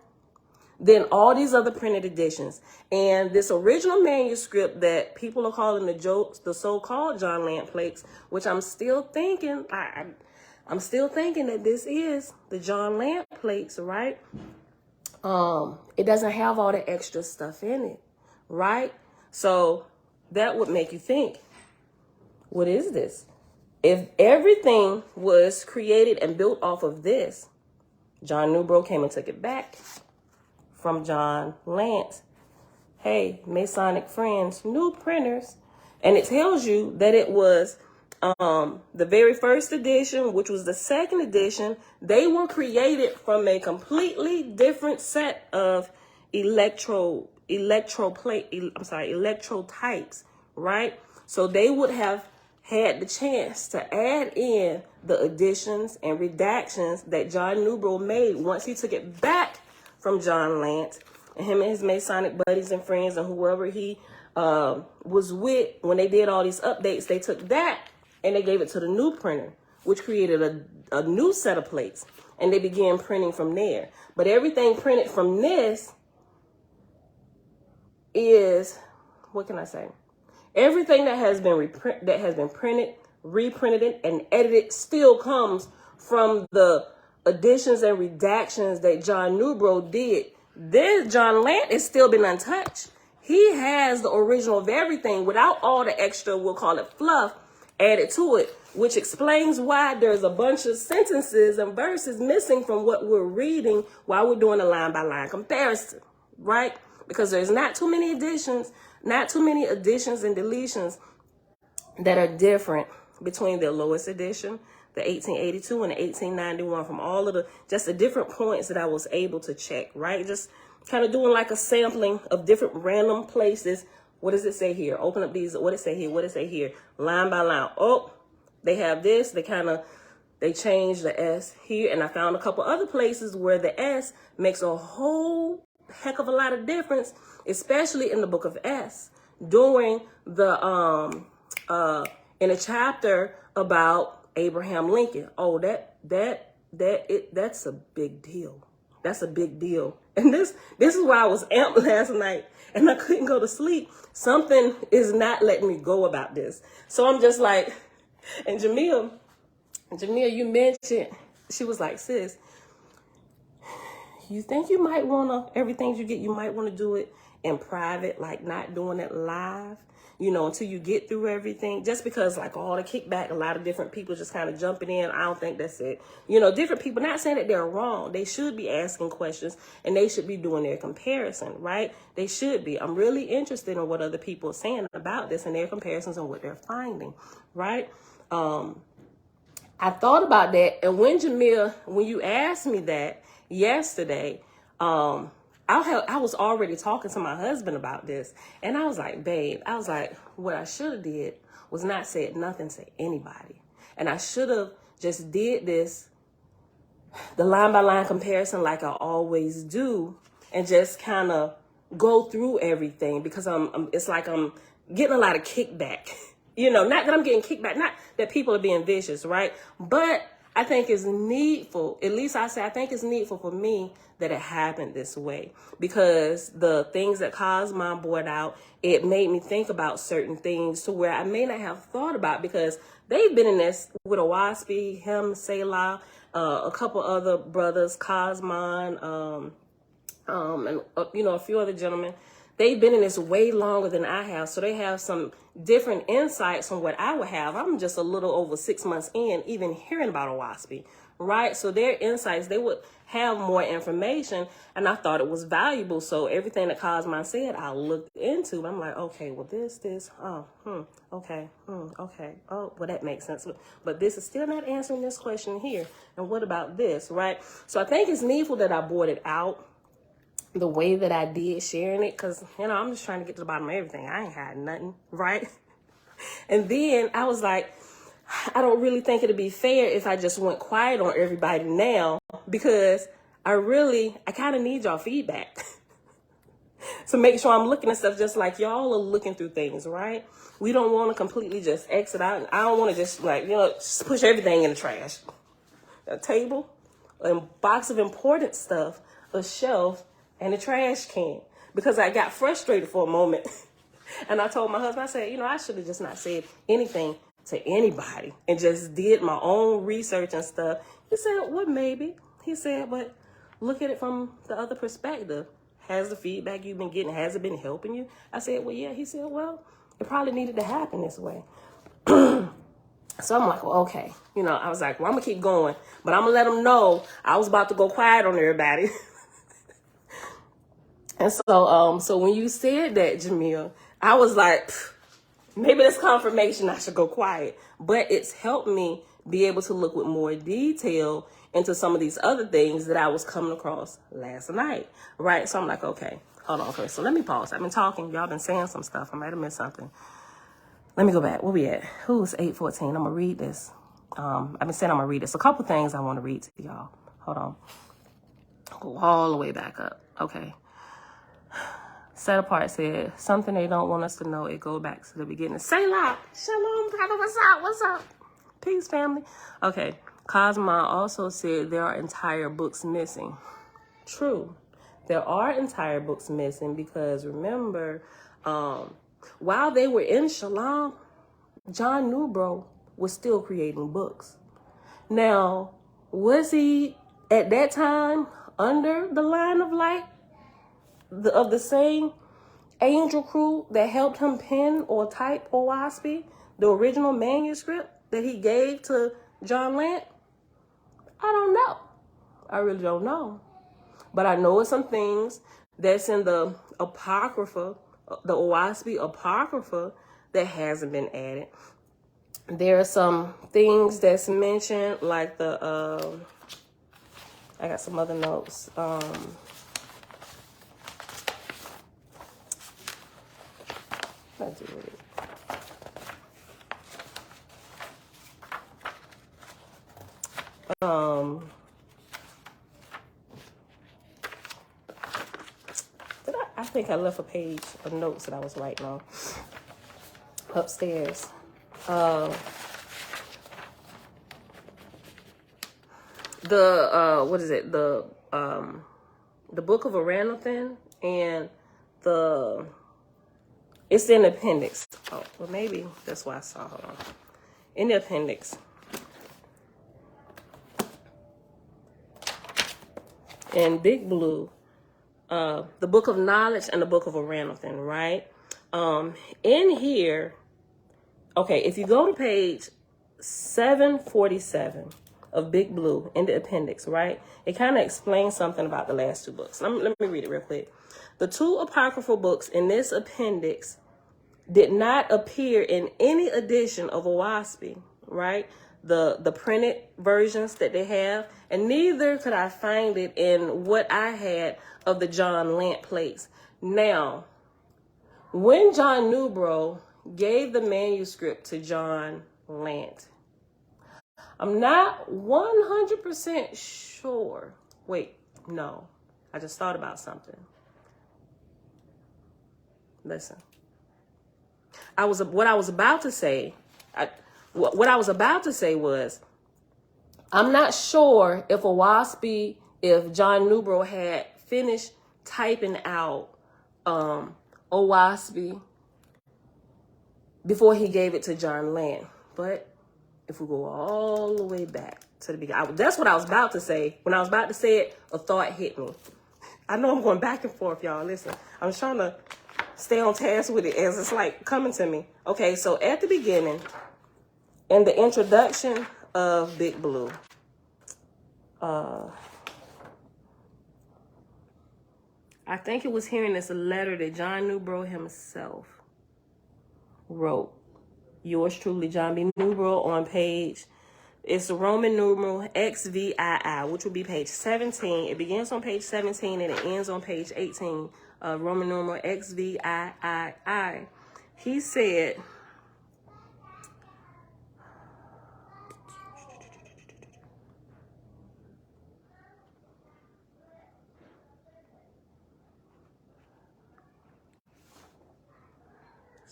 than all these other printed editions. And this original manuscript that people are calling the so-called John Lant plates, which I'm still thinking, I'm still thinking that this is the John Lant plates, right? It doesn't have all the extra stuff in it, right? So that would make you think, what is this? If everything was created and built off of this, John Newbro came and took it back from John Lant. Hey, Masonic friends, new printers. And it tells you that it was the very first edition, which was the second edition. They were created from a completely different set of electrotypes, right? So they would have had the chance to add in the additions and redactions that John Newbro made once he took it back from John Lant, and him and his Masonic buddies and friends and whoever he was with. When they did all these updates, they took that and they gave it to the new printer, which created a new set of plates, and they began printing from there. But everything printed from this is, what can I say? Everything that has been printed, reprinted, and edited still comes from the additions and redactions that John Newbro did. This John Lant has still been untouched. He has the original of everything without all the extra, we'll call it fluff, added to it, which explains why there's a bunch of sentences and verses missing from what we're reading while we're doing a line-by-line comparison, right? Because there's not too many additions and deletions that are different between the lowest edition, the 1882 and the 1891, from all of just the different points that I was able to check, right? Just kind of doing like a sampling of different random places. What does it say here? Open up these. What does it say here? What does it say here? Line by line. Oh, they have this. They changed the S here. And I found a couple other places where the S makes a whole heck of a lot of difference, especially in the book of S, during the, in a chapter about Abraham Lincoln. Oh, that's a big deal. That's a big deal. And this is why I was amped last night and I couldn't go to sleep. Something is not letting me go about this. So I'm just like, and Jamil, you mentioned, she was like, sis, you think you might want to, everything you get, you might want to do it in private, like not doing it live, you know, until you get through everything. Just because like all the kickback, a lot of different people just kind of jumping in. I don't think that's it. You know, different people, not saying that they're wrong. They should be asking questions and they should be doing their comparison, right? They should be. I'm really interested in what other people are saying about this and their comparisons and what they're finding, right? I thought about that. And when Jamil, when you asked me that yesterday, I was already talking to my husband about this, and I was like, babe, what I should have did was not said nothing to anybody. And I should have just did this, the line by line comparison like I always do, and just kind of go through everything, because it's like I'm getting a lot of kickback. You know, not that I'm getting kickback, not that people are being vicious, right? But I think it's needful, at least I think it's needful for me that it happened this way, because the things that caused my board out, it made me think about certain things to where I may not have thought about, because they've been in this with Owaspy, him, Selah, a couple other brothers, Cosmon, and you know, a few other gentlemen. They've been in this way longer than I have, so they have some different insights from what I would have. I'm just a little over 6 months in, even hearing about Owaspy, right? So their insights, they would have more information, and I thought it was valuable. So everything that Cosmon said, I looked into. I'm like, okay, well, okay, oh, well, that makes sense. But this is still not answering this question here. And what about this, right? So I think it's needful that I board it out the way that I did, sharing it, because, you know, I'm just trying to get to the bottom of everything. I ain't had nothing, right? And then I was like, I don't really think it'd be fair if I just went quiet on everybody now, because I kind of need y'all feedback. to make sure I'm looking at stuff just like y'all are looking through things, right? We don't want to completely just exit out. I don't want to just just push everything in the trash. A table, a box of important stuff, a shelf, and a trash can. Because I got frustrated for a moment. And I told my husband, I said, I should have just not said anything to anybody and just did my own research and stuff. He said, well, maybe. He said, but look at it from the other perspective. Has the feedback you've been getting, has it been helping you? I said, well, yeah. He said, well, it probably needed to happen this way. So I'm like, well, okay. I was like, well, I'm going to keep going. But I'm going to let them know I was about to go quiet on everybody. And so when you said that, Jamil, I was like, maybe that's confirmation I should go quiet. But it's helped me be able to look with more detail into some of these other things that I was coming across last night, right? So I'm like, okay, hold on first. So let me pause. I've been talking. Y'all been saying some stuff. I might have missed something. Let me go back. Where we at? Who's 8:14? I'm going to read this. I've been saying I'm going to read this. A couple things I want to read to y'all. Hold on. Go all the way back up. Okay. Set Apart said, something they don't want us to know. It goes back to the beginning. Say loud. Shalom, brother. What's up? What's up? Peace, family. Okay. Cosma also said there are entire books missing. True. There are entire books missing because remember, while they were in Shalom, John Newbro was still creating books. Now, was he at that time under the line of light of the same angel crew that helped him pen or type Owaspy, the original manuscript that he gave to John Lant? I don't know. I really don't know. But I know it's some things that's in the Apocrypha, the Owaspy Apocrypha, that hasn't been added. There are some things that's mentioned, like the, I got some other notes. Let's do it. I think I left a page of notes that I was writing on upstairs. What is it? The Book of Aranathan and it's in the appendix. Oh, well, maybe that's why I saw. Hold on. In the appendix. In Big Blue, the Book of Knowledge and the Book of Aranathan, right? In here, okay, if you go to page 747 of Big Blue in the appendix, right? It kind of explains something about the last two books. Let me read it real quick. The two apocryphal books in this appendix did not appear in any edition of Owaspy, right? The printed versions that they have, and neither could I find it in what I had of the John Lant plates. Now, when John Newbro gave the manuscript to John Lant, I'm not 100% sure. Wait, no. I just thought about something. Listen. What I was about to say was, I'm not sure if if John Newbro had finished typing out Owaspy before he gave it to John Lant. But if we go all the way back to the beginning, that's what I was about to say. When I was about to say it, a thought hit me. I know I'm going back and forth, y'all. Listen, I'm trying to stay on task with it as it's like coming to me. Okay, so at the beginning, in the introduction of Big Blue, I think it was here in this letter that John Newbro himself wrote. Yours truly, John B. Newbro, on page, it's the Roman numeral XVII, which will be page 17. It begins on page 17 and it ends on page 18. Roman numeral XVII. He said,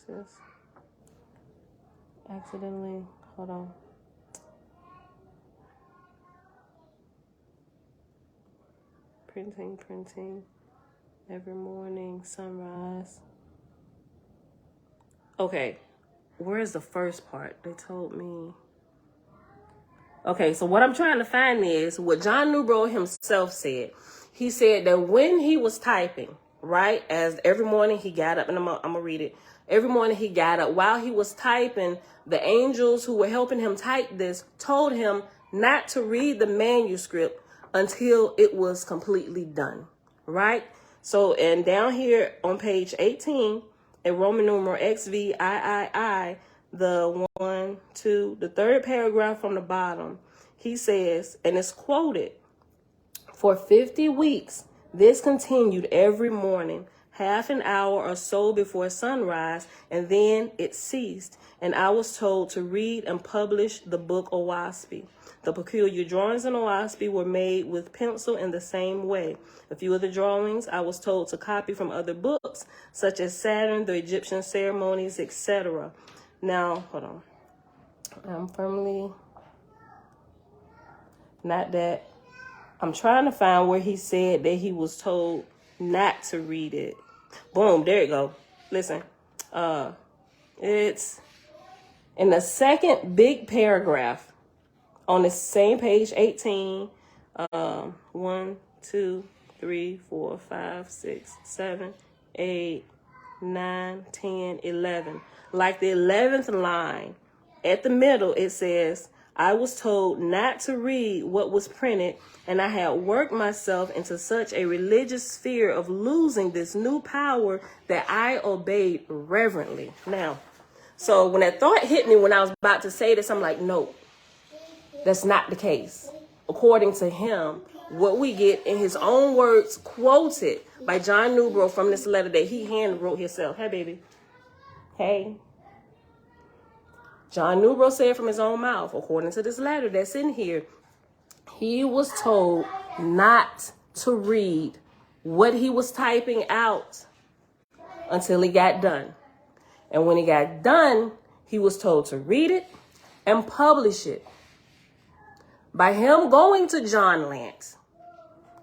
this? Accidentally, hold on. Printing. Every morning, sunrise. Okay, where's the first part? They told me. Okay, so what I'm trying to find is what John Newbro himself said. He said that when he was typing, right, as every morning he got up, and I'm gonna read it. Every morning he got up. While he was typing, the angels who were helping him type this told him not to read the manuscript until it was completely done, right? So, and down here on page 18, in Roman numeral XVIII, the third paragraph from the bottom, he says, and it's quoted, for 50 weeks, this continued every morning, half an hour or so before sunrise, and then it ceased, and I was told to read and publish the book Owaspy. The peculiar drawings in Owaspy were made with pencil in the same way. A few of the drawings I was told to copy from other books, such as Saturn, the Egyptian ceremonies, etc. Now, hold on. I'm firmly, not that, I'm trying to find where he said that he was told not to read it. Boom, there you go. Listen, it's in the second big paragraph on the same page, 18, 1, 2, 3, 4, 5, 6, 7, 8, 9, 10, 11. Like the 11th line at the middle, it says, I was told not to read what was printed, and I had worked myself into such a religious fear of losing this new power that I obeyed reverently. Now, so when that thought hit me when I was about to say this, I'm like, no, that's not the case. According to him, what we get in his own words, quoted by John Newbro from this letter that he hand wrote himself. Hey, baby. Hey. John Newbro said from his own mouth, according to this letter that's in here, he was told not to read what he was typing out until he got done. And when he got done, he was told to read it and publish it. By him going to John Lant,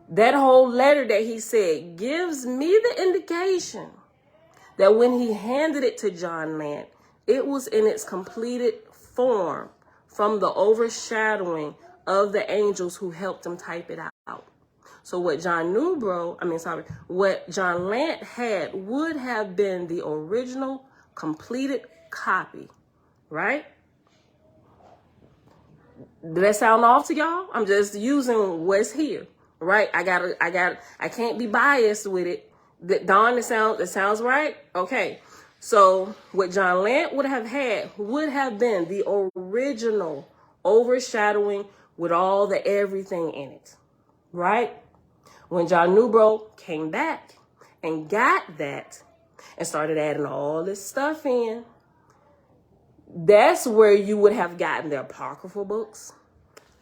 that whole letter that he said gives me the indication that when he handed it to John Lant, it was in its completed form from the overshadowing of the angels who helped him type it out. So what what John Lant had would have been the original completed copy, right? Did that sound off to y'all? I'm just using what's here, right? I can't be biased with it. Dawn, it sounds right? Okay. So what John Lant would have had would have been the original overshadowing with all the everything in it, right? When John Newbro came back and got that and started adding all this stuff in, that's where you would have gotten the apocryphal books,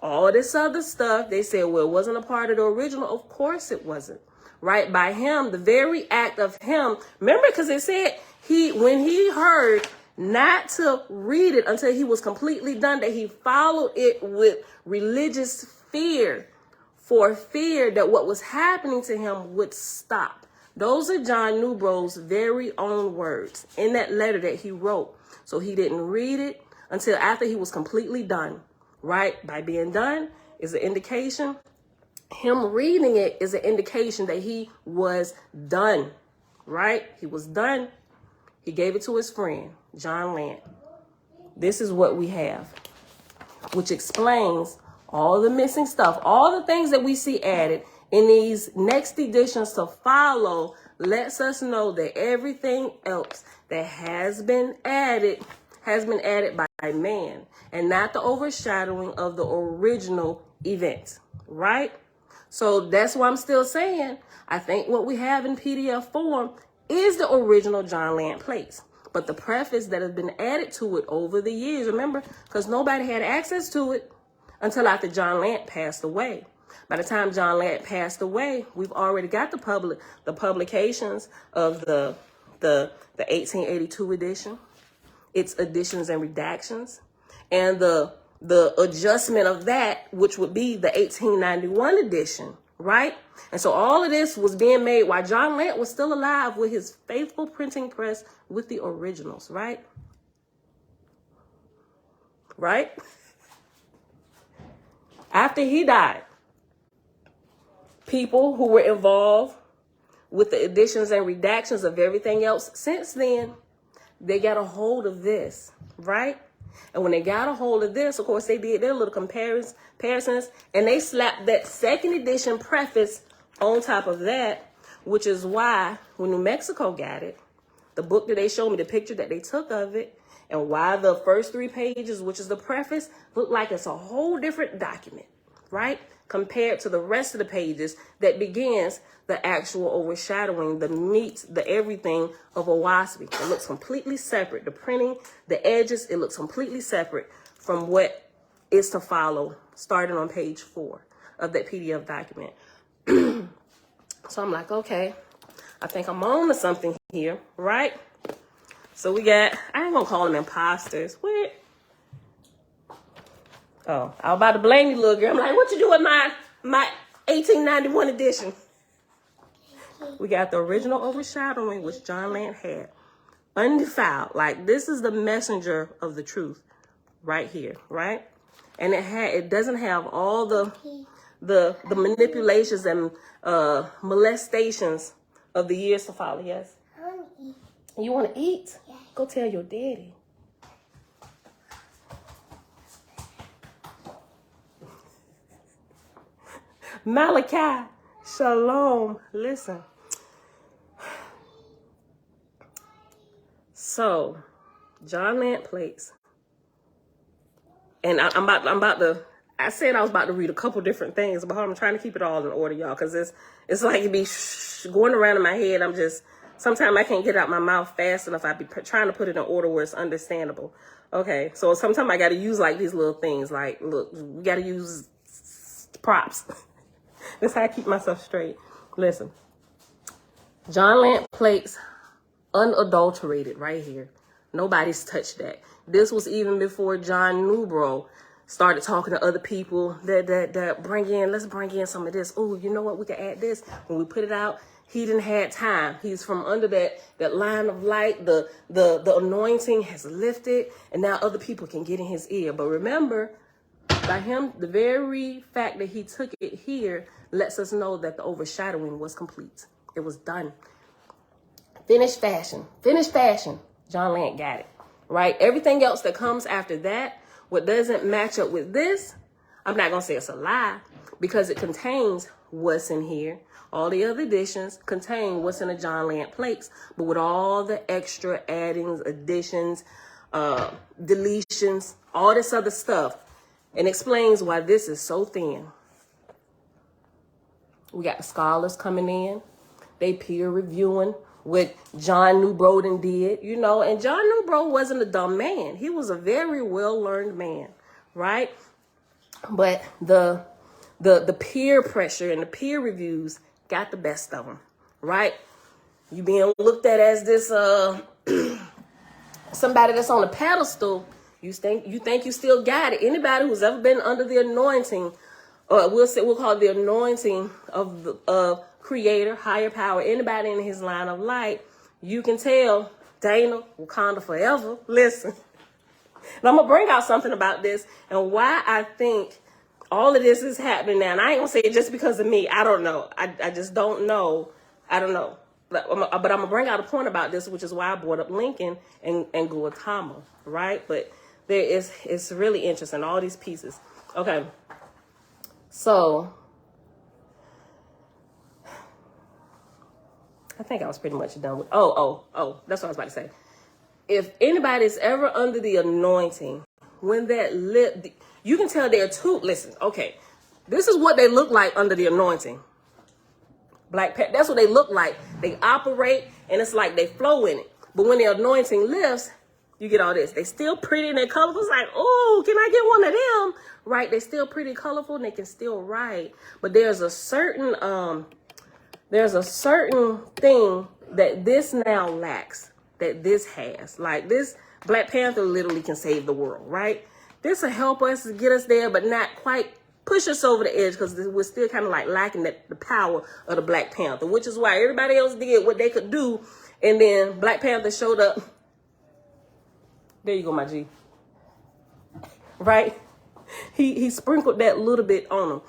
all this other stuff. They said, well, it wasn't a part of the original. Of course it wasn't, right? By him, the very act of him, remember, because it said when he heard not to read it until he was completely done, that he followed it with religious fear, for fear that what was happening to him would stop. Those are John Newbro's very own words in that letter that he wrote. So he didn't read it until after he was completely done, right? By being done is an indication. Him reading it is an indication that he was done, right? He was done. He gave it to his friend, John Lant. This is what we have, which explains all the missing stuff, all the things that we see added in these next editions to follow, lets us know that everything else that has been added by man and not the overshadowing of the original event, right? So that's why I'm still saying, I think what we have in PDF form is the original John Lant plates. But the preface that has been added to it over the years, remember, because nobody had access to it until after John Lant passed away. By the time John Lant passed away, we've already got the publications of the the 1882 edition, its additions and redactions, and the adjustment of that, which would be the 1891 edition, right? And so all of this was being made while John Lant was still alive with his faithful printing press with the originals, right? Right? After he died, people who were involved with the additions and redactions of everything else since then, they got a hold of this, right? And when they got a hold of this, of course, they did their little comparisons, and they slapped that second edition preface on top of that, which is why when New Mexico got it, the book that they showed me, the picture that they took of it, and why the first 3 pages, which is the preface, look like it's a whole different document, right? Compared to the rest of the pages that begins the actual overshadowing, the meat, the everything of Owaski. It looks completely separate. The printing, the edges, it looks completely separate from what is to follow, starting on page 4 of that PDF document. So I'm like, okay, I think I'm on to something here, right? So we got, I ain't gonna call them imposters. What? Oh, I was about to blame you, little girl. I'm like, what you do with my 1891 edition? We got the original overshadowing, which John Lant had. Undefiled. Like, this is the messenger of the truth right here, right? And it doesn't have all the manipulations and molestations of the years to follow. Yes? I want to eat. You want to eat? Yeah. Go tell your daddy. Malachi, shalom. Listen. So, John Lant plates. And I'm about to, I said I was about to read a couple different things, but I'm trying to keep it all in order, y'all, because it's like it be going around in my head. Sometimes I can't get out my mouth fast enough. I be trying to put it in order where it's understandable. Okay, so sometimes I got to use like these little things. Like, look, we got to use props. That's how I keep myself straight. Listen, John Lant plates, unadulterated right here. Nobody's touched that. This was even before John Newbro started talking to other people that let's bring in some of this. Oh, you know what? We can add this. When we put it out, he didn't have time. He's from under that line of light. The anointing has lifted, and now other people can get in his ear. But remember, by him, the very fact that he took it here lets us know that the overshadowing was complete. It was done. Finished fashion. John Lant got it, right? Everything else that comes after that, what doesn't match up with this, I'm not going to say it's a lie, because it contains what's in here. All the other editions contain what's in the John Lant plates, but with all the extra addings, additions, deletions, all this other stuff, and explains why this is so thin. We got the scholars coming in. They peer reviewing what John Newbro did, you know, and John Newbro wasn't a dumb man. He was a very well-learned man, right? But the peer pressure and the peer reviews got the best of him, right? You being looked at as this somebody that's on a pedestal. You think you still got it. Anybody who's ever been under the anointing, or we'll call it the anointing of the creator, higher power, anybody in his line of light, you can tell Dana, Wakanda forever. Listen, and I'm gonna bring out something about this and why I think all of this is happening now. And I ain't gonna say it just because of me. I don't know. I just don't know. I don't know. But I'm gonna bring out a point about this, which is why I brought up Lincoln and Gautama, right? But it's really interesting, all these pieces. Okay, so I think I was pretty much done with, that's what I was about to say. If anybody's ever under the anointing, when that you can tell they're listen, okay, this is what they look like under the anointing. Black pepper, that's what they look like. They operate, and it's like they flow in it. But when the anointing lifts, you get all this. They still pretty and they're colorful. It's like, oh, can I get one of them? Right? They're still pretty colorful and they can still write. But there's a certain thing that this now lacks, that this has. Like this, Black Panther literally can save the world, right? This will help us get us there, but not quite push us over the edge, because we're still kind of like lacking the power of the Black Panther, which is why everybody else did what they could do, and then Black Panther showed up. There you go, my G. Right? He sprinkled that little bit on them.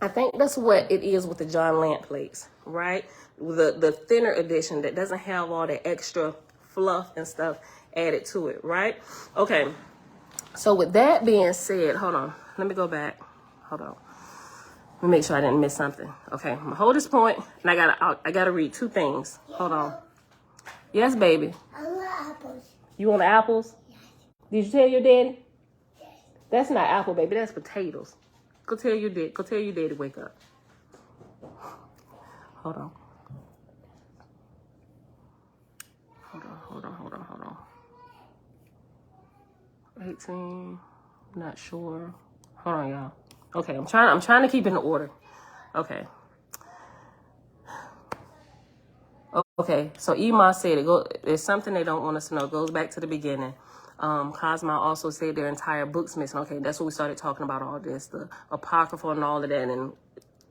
I think that's what it is with the John Lant plates, right? The thinner edition that doesn't have all the extra fluff and stuff added to it, right? Okay. So with that being said, hold on. Let me go back. Hold on. Let me make sure I didn't miss something. Okay, I'm gonna hold this point, and I gotta read two things. Hold on. Yes, baby. I want apples. You want the apples? Yes. Did you tell your daddy? Yes. That's not apple, baby. That's potatoes. Go tell your dad. Go tell your daddy to wake up. Hold on. Hold on. 18. Not sure. Hold on, y'all. Okay, I'm trying to keep it in order. Okay. Okay, so Ema said it's something they don't want us to know. It goes back to the beginning. Cosmo also said their entire book's missing. Okay, that's what we started talking about, all this, the Apocrypha and all of that, and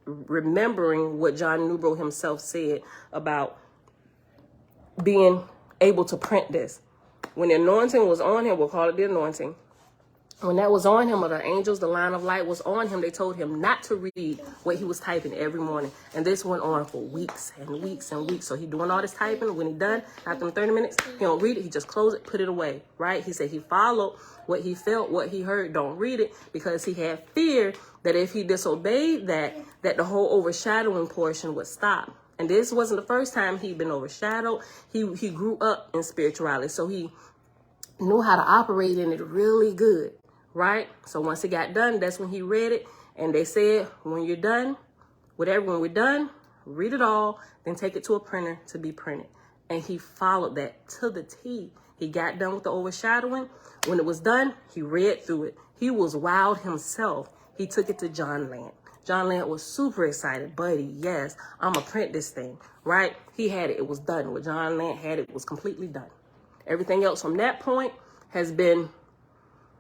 remembering what John Newbro himself said about being able to print this. When the anointing was on him, we'll call it the anointing. When that was on him, or the angels, the line of light was on him, they told him not to read what he was typing every morning. And this went on for weeks and weeks and weeks. So he doing all this typing. When he done, after 30 minutes, he don't read it. He just close it, put it away, right? He said he followed what he felt, what he heard. Don't read it, because he had fear that if he disobeyed that the whole overshadowing portion would stop. And this wasn't the first time he'd been overshadowed. He grew up in spirituality, so he knew how to operate in it really good. Right? So once it got done, that's when he read it. And they said, when you're done, when we're done, read it all, then take it to a printer to be printed. And he followed that to the T. He got done with the overshadowing. When it was done, he read through it. He was wowed himself. He took it to John Lant. John Lant was super excited. Buddy, yes, I'm going to print this thing. Right? He had it. It was done. What John Lant had, it was completely done. Everything else from that point has been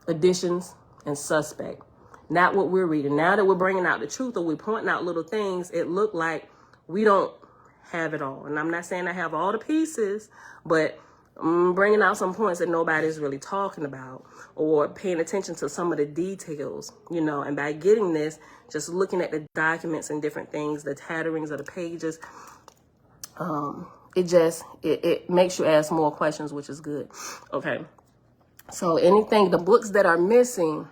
additions and suspect. Not what we're reading. Now that we're bringing out the truth, or we're pointing out little things, it looked like we don't have it all. And I'm not saying I have all the pieces, but I'm bringing out some points that nobody's really talking about, or paying attention to some of the details, and by getting this, just looking at the documents and different things, the tatterings of the pages, it makes you ask more questions, which is good. Okay. So the books that are missing,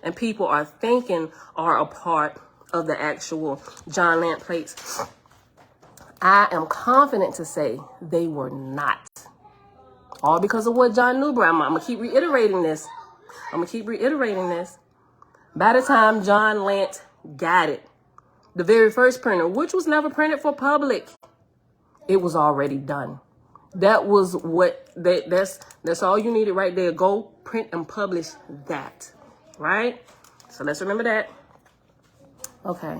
and people are thinking are a part of the actual John Lant plates, I am confident to say they were not. All because of what John Newbro, I'm going to keep reiterating this. By the time John Lant got it, the very first printer, which was never printed for public, it was already done. That was that's all you needed right there. Go print and publish that, right? So let's remember that. Okay.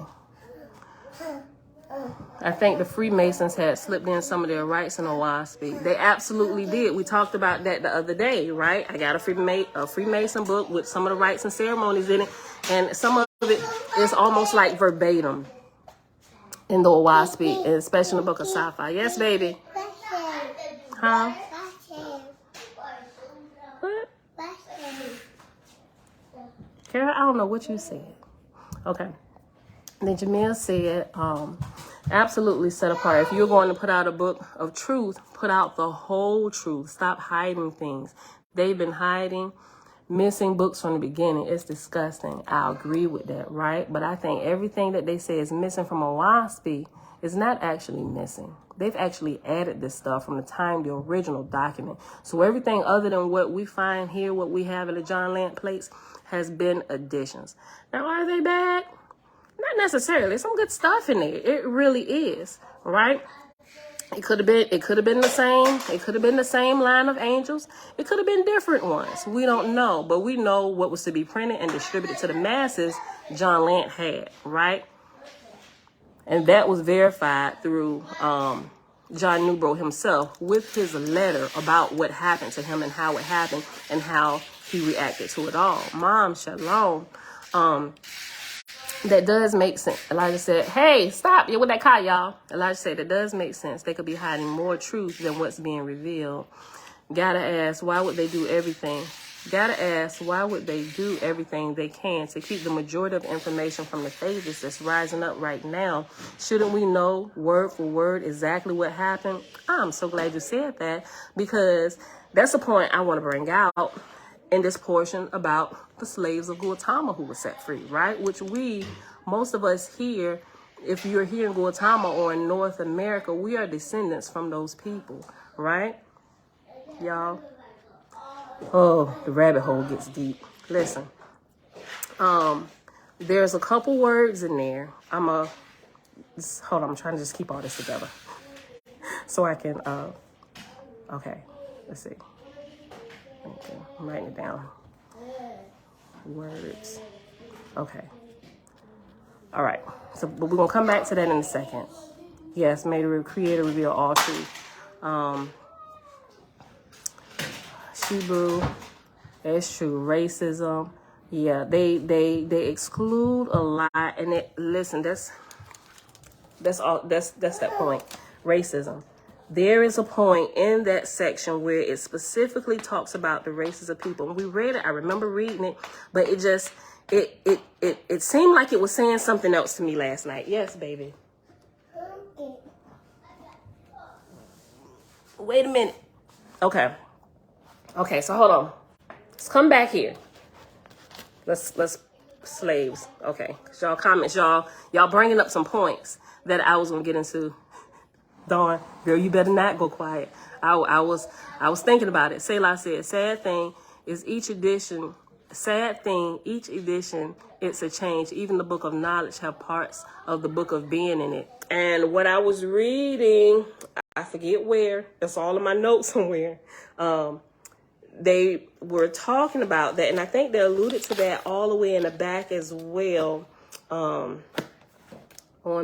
I think the Freemasons had slipped in some of their rights in Owaspy. They absolutely did. We talked about that the other day, right? I got a Freemason book with some of the rites and ceremonies in it, and some of it is almost like verbatim in the Owaspy, and especially in the book of Sapphire. Yes, baby. Huh? What? Kara, I don't know what you said. Okay. Then Jamil said, absolutely set apart. If you're going to put out a book of truth, put out the whole truth. Stop hiding things. They've been hiding missing books from the beginning. It's disgusting. I agree with that, right? But I think everything that they say is missing from Owaspy is not actually missing. They've actually added this stuff from the time the original document. So everything other than what we find here, what we have in the John Lant plates, has been additions. Now, are they bad? Not necessarily. Some good stuff in there. It really is, right? It could have been the same. It could have been the same line of angels. It could have been different ones. We don't know, but we know what was to be printed and distributed to the masses John Lant had, right? And that was verified through John Newbro himself with his letter about what happened to him and how it happened and how he reacted to it all. Mom, shalom. That does make sense. Elijah said, hey, stop. You're with that car, y'all. Elijah said, that does make sense. They could be hiding more truth than what's being revealed. Gotta ask, why would they do everything? Gotta ask, why would they do everything they can to keep the majority of information from the phases that's rising up right now? Shouldn't we know word for word exactly what happened? I'm so glad you said that, because that's a point I want to bring out in this portion about the slaves of Guantanamo who were set free, right? Which most of us here, if you're here in Guantanamo or in North America, we are descendants from those people, right? Y'all. Oh, the rabbit hole gets deep. Listen, there's a couple words in there. Hold on, I'm trying to just keep all this together so I can, okay, let's see. Okay, I'm writing it down. Words. Okay. All right. So, but we're going to come back to that in a second. Yes, may the Creator reveal all truth. Hebrew, that's true. Racism, yeah, they exclude a lot, and listen, that's that point. Racism. There is a point in that section where it specifically talks about the races of people. When we read it, I remember reading it, but it seemed like it was saying something else to me last night. Yes, baby. Wait a minute. Okay, so hold on. Let's come back here. Let's slaves. Okay, cause y'all comments, y'all bringing up some points that I was gonna get into. Dawn, girl, you better not go quiet. I was thinking about it. Selah said, sad thing, each edition, it's a change. Even the book of knowledge have parts of the book of being in it. And what I was reading, I forget where. It's all in my notes somewhere. They were talking about that, and I think they alluded to that all the way in the back as well, on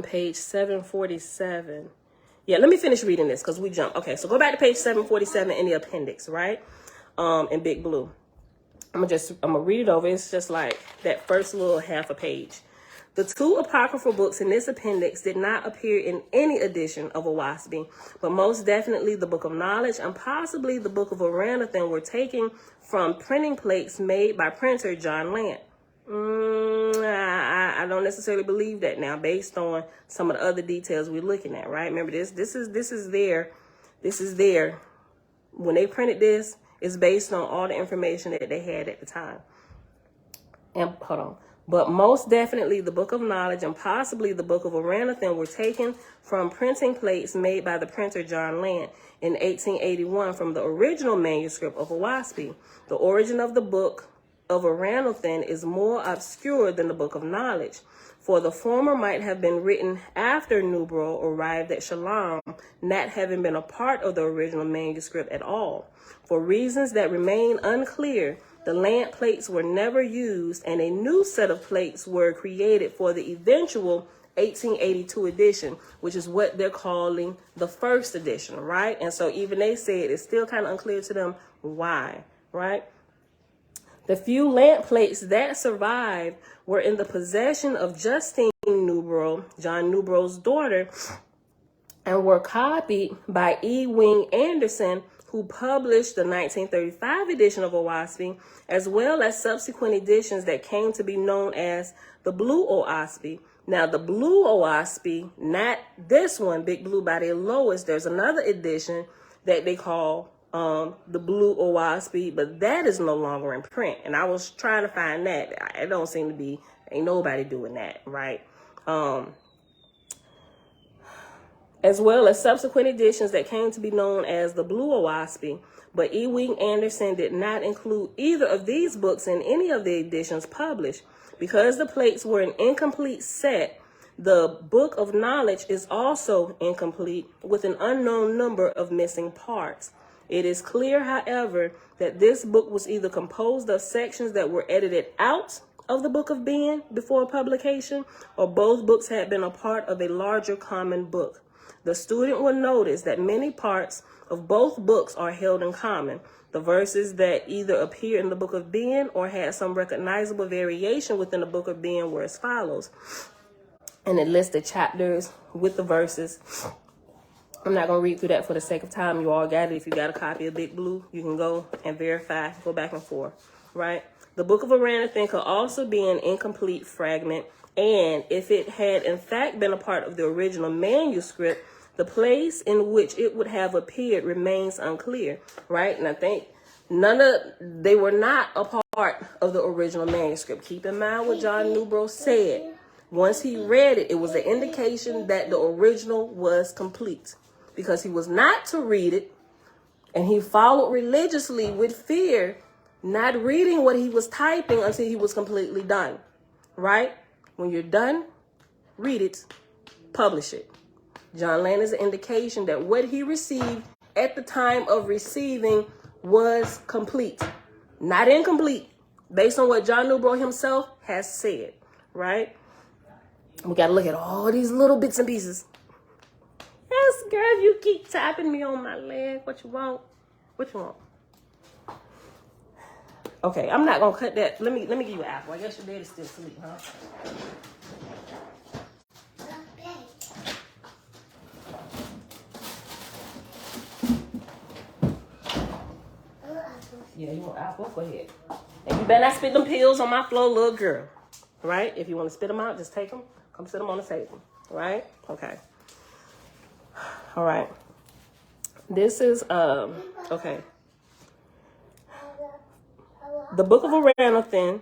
page 747. Yeah, let me finish reading this because we jumped. Okay, so go back to page 747 in the appendix, right? In big blue. I'm gonna read it over. It's just like that first little half a page. The two apocryphal books in this appendix did not appear in any edition of Owaspy, but most definitely the Book of Knowledge and possibly the Book of Oranathan were taken from printing plates made by printer John Lant. I don't necessarily believe that now, based on some of the other details we're looking at, right? Remember, this is there. When they printed this, it's based on all the information that they had at the time. And hold on. But most definitely the Book of Knowledge and possibly the Book of Oranathan were taken from printing plates made by the printer John Lant in 1881 from the original manuscript of Owaspy. The origin of the Book of Oranathan is more obscure than the Book of Knowledge, for the former might have been written after Nubro arrived at Shalom, not having been a part of the original manuscript at all. For reasons that remain unclear, the Lant plates were never used, and a new set of plates were created for the eventual 1882 edition, which is what they're calling the first edition, right? And so even they said it's still kind of unclear to them why, right? The few Lant plates that survived were in the possession of Justine Nubro, John Nubro's daughter, and were copied by E. Wing Anderson, who published the 1935 edition of Owaspy, as well as subsequent editions that came to be known as the Blue Owaspy. Now, the Blue Owaspy, not this one, Big Blue by their lowest, there's another edition that they call the Blue Owaspy, but that is no longer in print. And I was trying to find that. It don't seem to be, ain't nobody doing that, right? As well as subsequent editions that came to be known as the Blue Owaspy, but E. Wing Anderson did not include either of these books in any of the editions published. Because the plates were an incomplete set, the Book of Knowledge is also incomplete with an unknown number of missing parts. It is clear, however, that this book was either composed of sections that were edited out of the Book of Ben before publication, or both books had been a part of a larger common book. The student will notice that many parts of both books are held in common. The verses that either appear in the Book of Ben or had some recognizable variation within the Book of Ben were as follows. And it lists the chapters with the verses. I'm not going to read through that for the sake of time. You all got it. If you got a copy of Big Blue, you can go and verify, go back and forth, right? The Book of Aranathan could also be an incomplete fragment, and if it had in fact been a part of the original manuscript, the place in which it would have appeared remains unclear, right? And I think they were not a part of the original manuscript. Keep in mind what John Newbro said. Once he read it, it was an indication that the original was complete, because he was not to read it, and he followed religiously with fear, not reading what he was typing until he was completely done, right? When you're done, read it, publish it. John Lant is an indication that what he received at the time of receiving was complete, not incomplete, based on what John Newbro himself has said, right? We got to look at all these little bits and pieces. Yes, girl, you keep tapping me on my leg. What you want? What you want? Okay, I'm not gonna cut that. Let me give you an apple. I guess your daddy's still asleep, huh? Yeah, you want apple? Go ahead. And you better not spit them pills on my floor, little girl. Right? If you want to spit them out, just take them. Come sit them on the table. Right? Okay. All right. This is, okay. The Book of Aranathan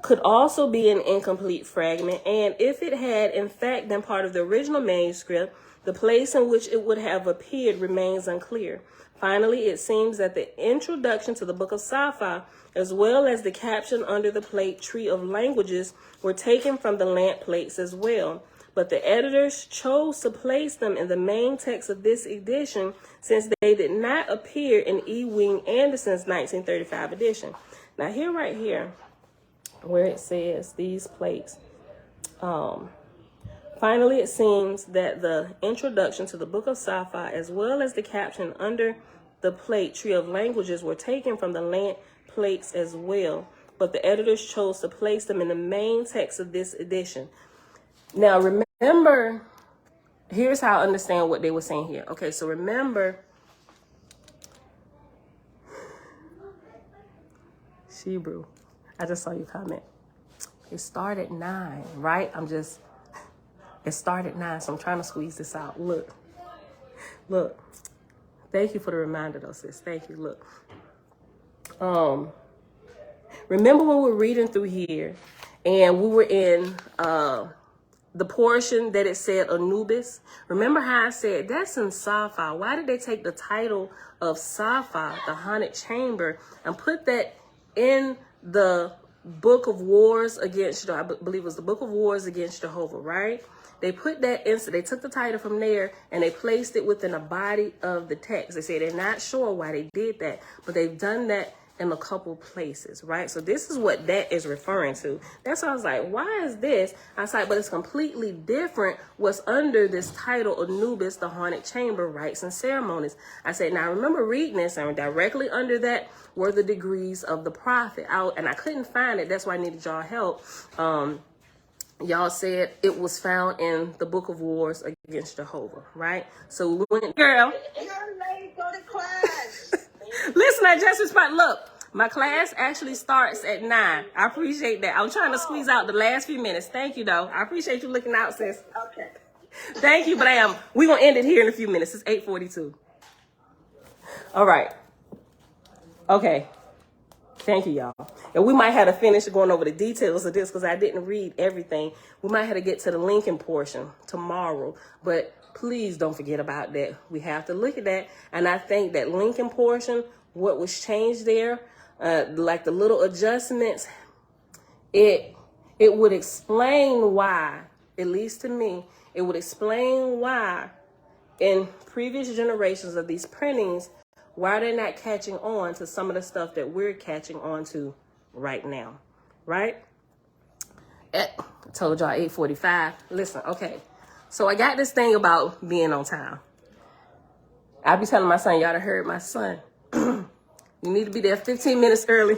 could also be an incomplete fragment, and if it had in fact been part of the original manuscript, the place in which it would have appeared remains unclear. Finally, it seems that the introduction to the Book of Sapphire, as well as the caption under the plate Tree of Languages, were taken from the Lant plates as well. But the editors chose to place them in the main text of this edition since they did not appear in E. Wing Anderson's 1935 edition. Now here, right here, where it says these plates, finally it seems that the introduction to the Book of Sapphire, as well as the caption under the plate Tree of Languages, were taken from the Lant plates as well. But the editors chose to place them in the main text of this edition. Now, remember, here's how I understand what they were saying here. Okay, so remember, Shebrew, I just saw your comment. It started 9, right? It started 9, so I'm trying to squeeze this out. Look. Thank you for the reminder, though, sis. Thank you. Look. Remember when we were reading through here, and we were in the portion that it said Anubis? Remember how I said that's in Sapphire? Why did they take the title of Sapphire, the haunted chamber, and put that in the Book of Wars Against, I believe it was the Book of Wars Against Jehovah, right? They put that in, so they took the title from there and they placed it within the body of the text. They say they're not sure why they did that, but they've done that in a couple places, right? So this is what that is referring to. That's why I was like, why is this? I was like, but it's completely different what's under this title, Anubis, the haunted chamber, rites and ceremonies. I said, now I remember reading this, and directly under that were the degrees of the prophet. And I couldn't find it. That's why I needed y'all help. Y'all said it was found in the Book of Wars Against Jehovah, right? So we went, girl. You're late, go to class. Listen, I just responded. Look, my class actually starts at 9. I appreciate that. I'm trying to squeeze out the last few minutes. Thank you, though. I appreciate you looking out, sis. Okay. Thank you, but we're going to end it here in a few minutes. It's 8:42. All right. Okay. Thank you, y'all. And we might have to finish going over the details of this because I didn't read everything. We might have to get to the linking portion tomorrow. But please don't forget about that. We have to look at that. And I think that linking portion, what was changed there, like the little adjustments, it would explain why, at least to me, it would explain why in previous generations of these printings, why they're not catching on to some of the stuff that we're catching on to right now, right? I told y'all 8:45. Listen, okay. So I got this thing about being on time. I be telling my son, y'all done heard my son. You need to be there 15 minutes early.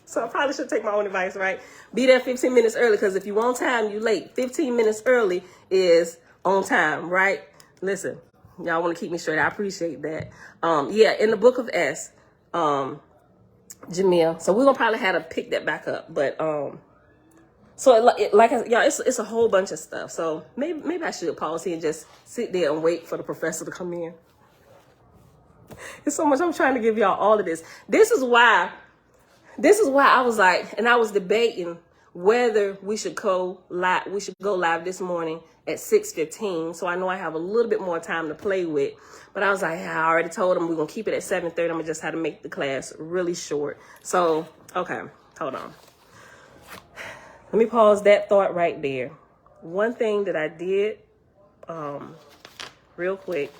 So I probably should take my own advice, right? Be there 15 minutes early, because if you on time, you late. 15 minutes early is on time, right? Listen, y'all want to keep me straight. I appreciate that. Yeah, in the book of S, Jamil. So we're gonna probably have to pick that back up, but so it's a whole bunch of stuff. So maybe I should pause here and just sit there and wait for the professor to come in. It's so much I'm trying to give y'all all of this. This is why I was like, and I was debating whether we should go live. We should go live this morning at 6:15. So I know I have a little bit more time to play with. But I was like, I already told them we're gonna keep it at 7:30. I'm gonna just have to make the class really short. So okay, hold on. Let me pause that thought right there. One thing that I did, real quick.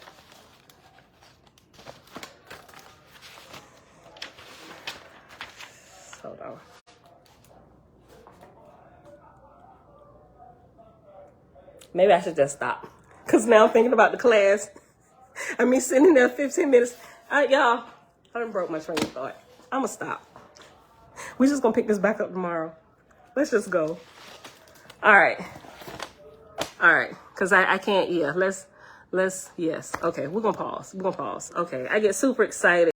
Hold on. Maybe I should just stop. Because now I'm thinking about the class. I mean, sitting there 15 minutes. Y'all, I done broke my train of thought. I'm going to stop. We're just going to pick this back up tomorrow. Let's just go. All right. Because I can't, yeah. Yes. Okay, we're going to pause. Okay, I get super excited.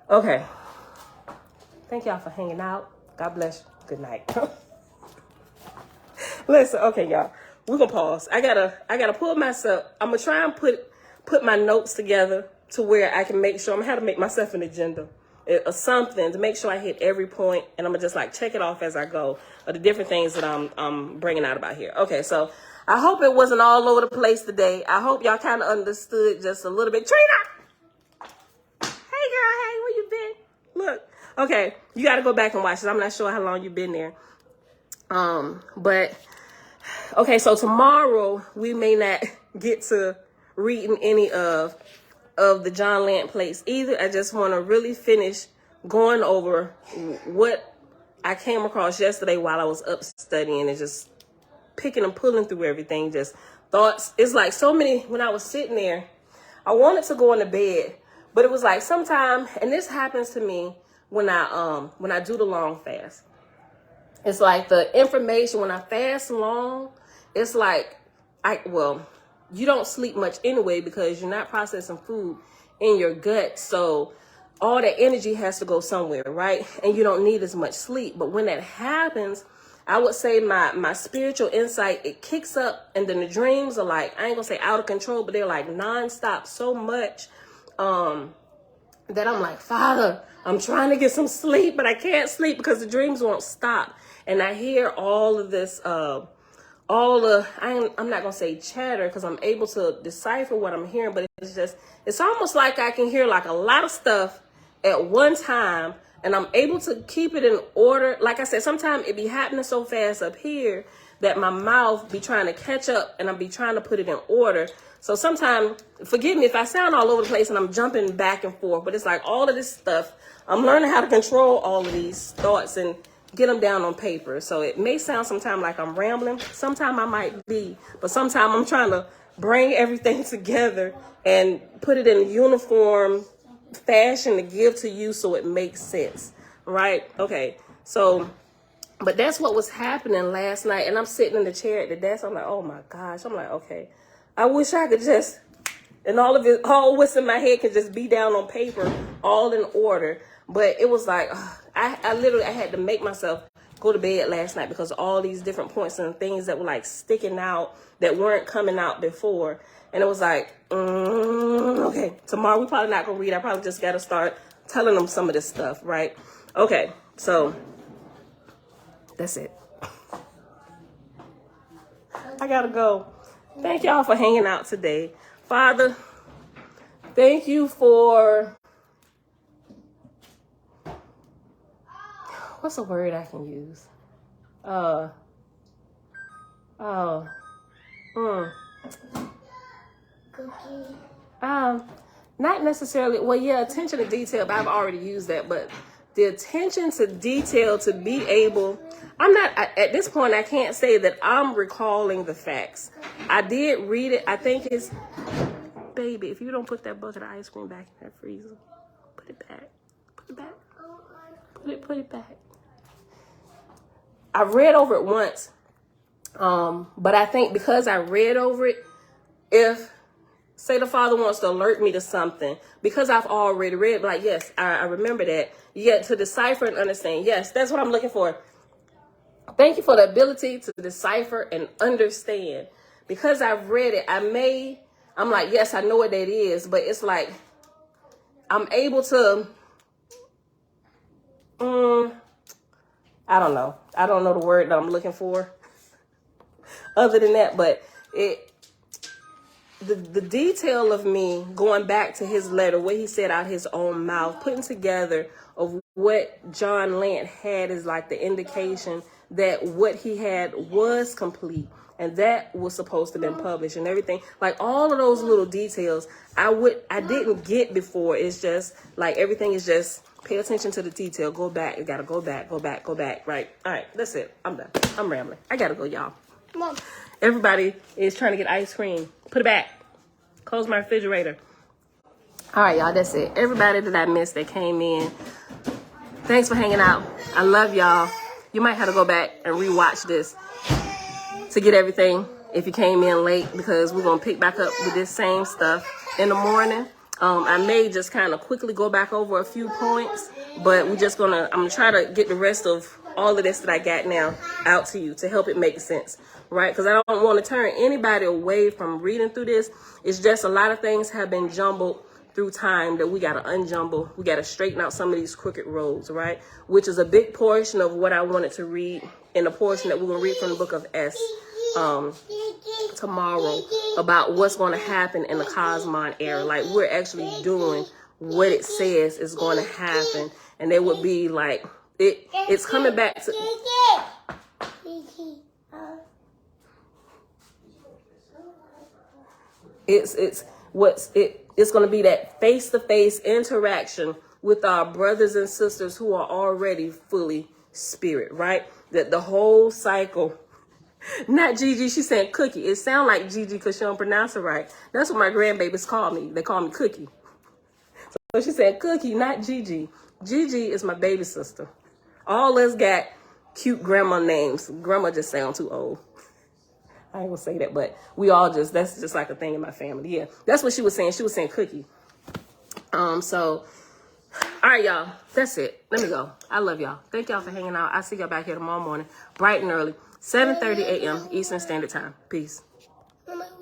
Okay. Thank y'all for hanging out. God bless you. Good night. Listen, okay, y'all. We're gonna pause. I gotta pull myself. I'm gonna try and put my notes together to where I can make sure. I'm gonna have to make myself an agenda or something to make sure I hit every point, and I'm gonna just like check it off as I go of the different things that I'm bringing out about here. Okay, so I hope it wasn't all over the place today. I hope y'all kind of understood just a little bit. Trina! Hey girl, hey, where you been? Look. Okay, you got to go back and watch this. I'm not sure how long you've been there. But, okay, so tomorrow we may not get to reading any of the John Lant plays either. I just want to really finish going over what I came across yesterday while I was up studying and just picking and pulling through everything. Just thoughts. It's like so many, when I was sitting there, I wanted to go into bed, but it was like sometime, and this happens to me when I do the long fast. It's like the information when I fast long, it's like you don't sleep much anyway because you're not processing food in your gut. So all that energy has to go somewhere, right? And you don't need as much sleep. But when that happens, I would say my spiritual insight, it kicks up, and then the dreams are like, I ain't gonna say out of control, but they're like nonstop so much that I'm like, Father, I'm trying to get some sleep, but I can't sleep because the dreams won't stop. And I hear all of this, I'm not going to say chatter because I'm able to decipher what I'm hearing, but it's almost like I can hear like a lot of stuff at one time, and I'm able to keep it in order. Like I said, sometimes it be happening so fast up here that my mouth be trying to catch up, and I be trying to put it in order. So sometimes, forgive me if I sound all over the place and I'm jumping back and forth, but it's like all of this stuff, I'm learning how to control all of these thoughts and get them down on paper. So it may sound sometimes like I'm rambling. Sometimes I might be, but sometimes I'm trying to bring everything together and put it in a uniform fashion to give to you so it makes sense, right? Okay, so, but that's what was happening last night, and I'm sitting in the chair at the desk. I'm like, oh my gosh. I'm like, okay, I wish I could just, and all what's in my head could just be down on paper, all in order. But it was like, I literally had to make myself go to bed last night because all these different points and things that were like sticking out that weren't coming out before. And it was like, okay, tomorrow we probably not going to read. I probably just got to start telling them some of this stuff, right? Okay, so that's it. I got to go. Thank y'all for hanging out today. Father, thank you for, what's a word I can use? Cookie. Not necessarily, well, yeah, attention to detail, but I've already used that, but the attention to detail to be able, at this point, I can't say that I'm recalling the facts. I did read it. I think it's, baby, if you don't put that bucket of ice cream back in that freezer, put it back. Put it back. Put it back. I read over it once. But I think because I read over it, if, say the Father wants to alert me to something, because I've already read, like, yes, I remember that. Yet to decipher and understand, yes, that's what I'm looking for. Thank you for the ability to decipher and understand. Because I've read it, I'm like, yes, I know what that is, but it's like, I'm able to, I don't know. I don't know the word that I'm looking for. Other than that, but the detail of me going back to his letter, what he said out his own mouth, putting together of what John Lant had is like the indication that what he had was complete and that was supposed to have been published and everything. Like all of those little details I didn't get before. It's just like everything is just pay attention to the detail. Go back. You gotta go back. Right. All right. That's it. I'm done. I'm rambling. I gotta go, y'all. Mom. Everybody is trying to get ice cream. Put it back. Close my refrigerator. All right, y'all. That's it. Everybody that I missed that came in, thanks for hanging out. I love y'all. You might have to go back and rewatch this to get everything if you came in late, because we're going to pick back up with this same stuff in the morning. I may just kind of quickly go back over a few points, but I'm going to try to get the rest of all of this that I got now out to you to help it make sense, right? Because I don't want to turn anybody away from reading through this. It's just a lot of things have been jumbled through time that we got to unjumble. We got to straighten out some of these crooked roads, right? Which is a big portion of what I wanted to read in the portion that we're going to read from the book of S tomorrow, about what's going to happen in the Cosmon era. Like we're actually doing what it says is going to happen. And they would be like, it's coming back to... It's going to be that face-to-face interaction with our brothers and sisters who are already fully spirit, right? That the whole cycle, not Gigi, she said Cookie. It sounds like Gigi because she don't pronounce it right. That's what my grandbabies call me. They call me Cookie. So she said Cookie, not Gigi. Gigi is my baby sister. All us got cute grandma names. Grandma just sound too old. I ain't gonna say that, but that's just like a thing in my family. Yeah, that's what she was saying. She was saying Cookie. So, all right, y'all, that's it. Let me go. I love y'all. Thank y'all for hanging out. I'll see y'all back here tomorrow morning, bright and early, 7:30 a.m. Eastern Standard Time. Peace.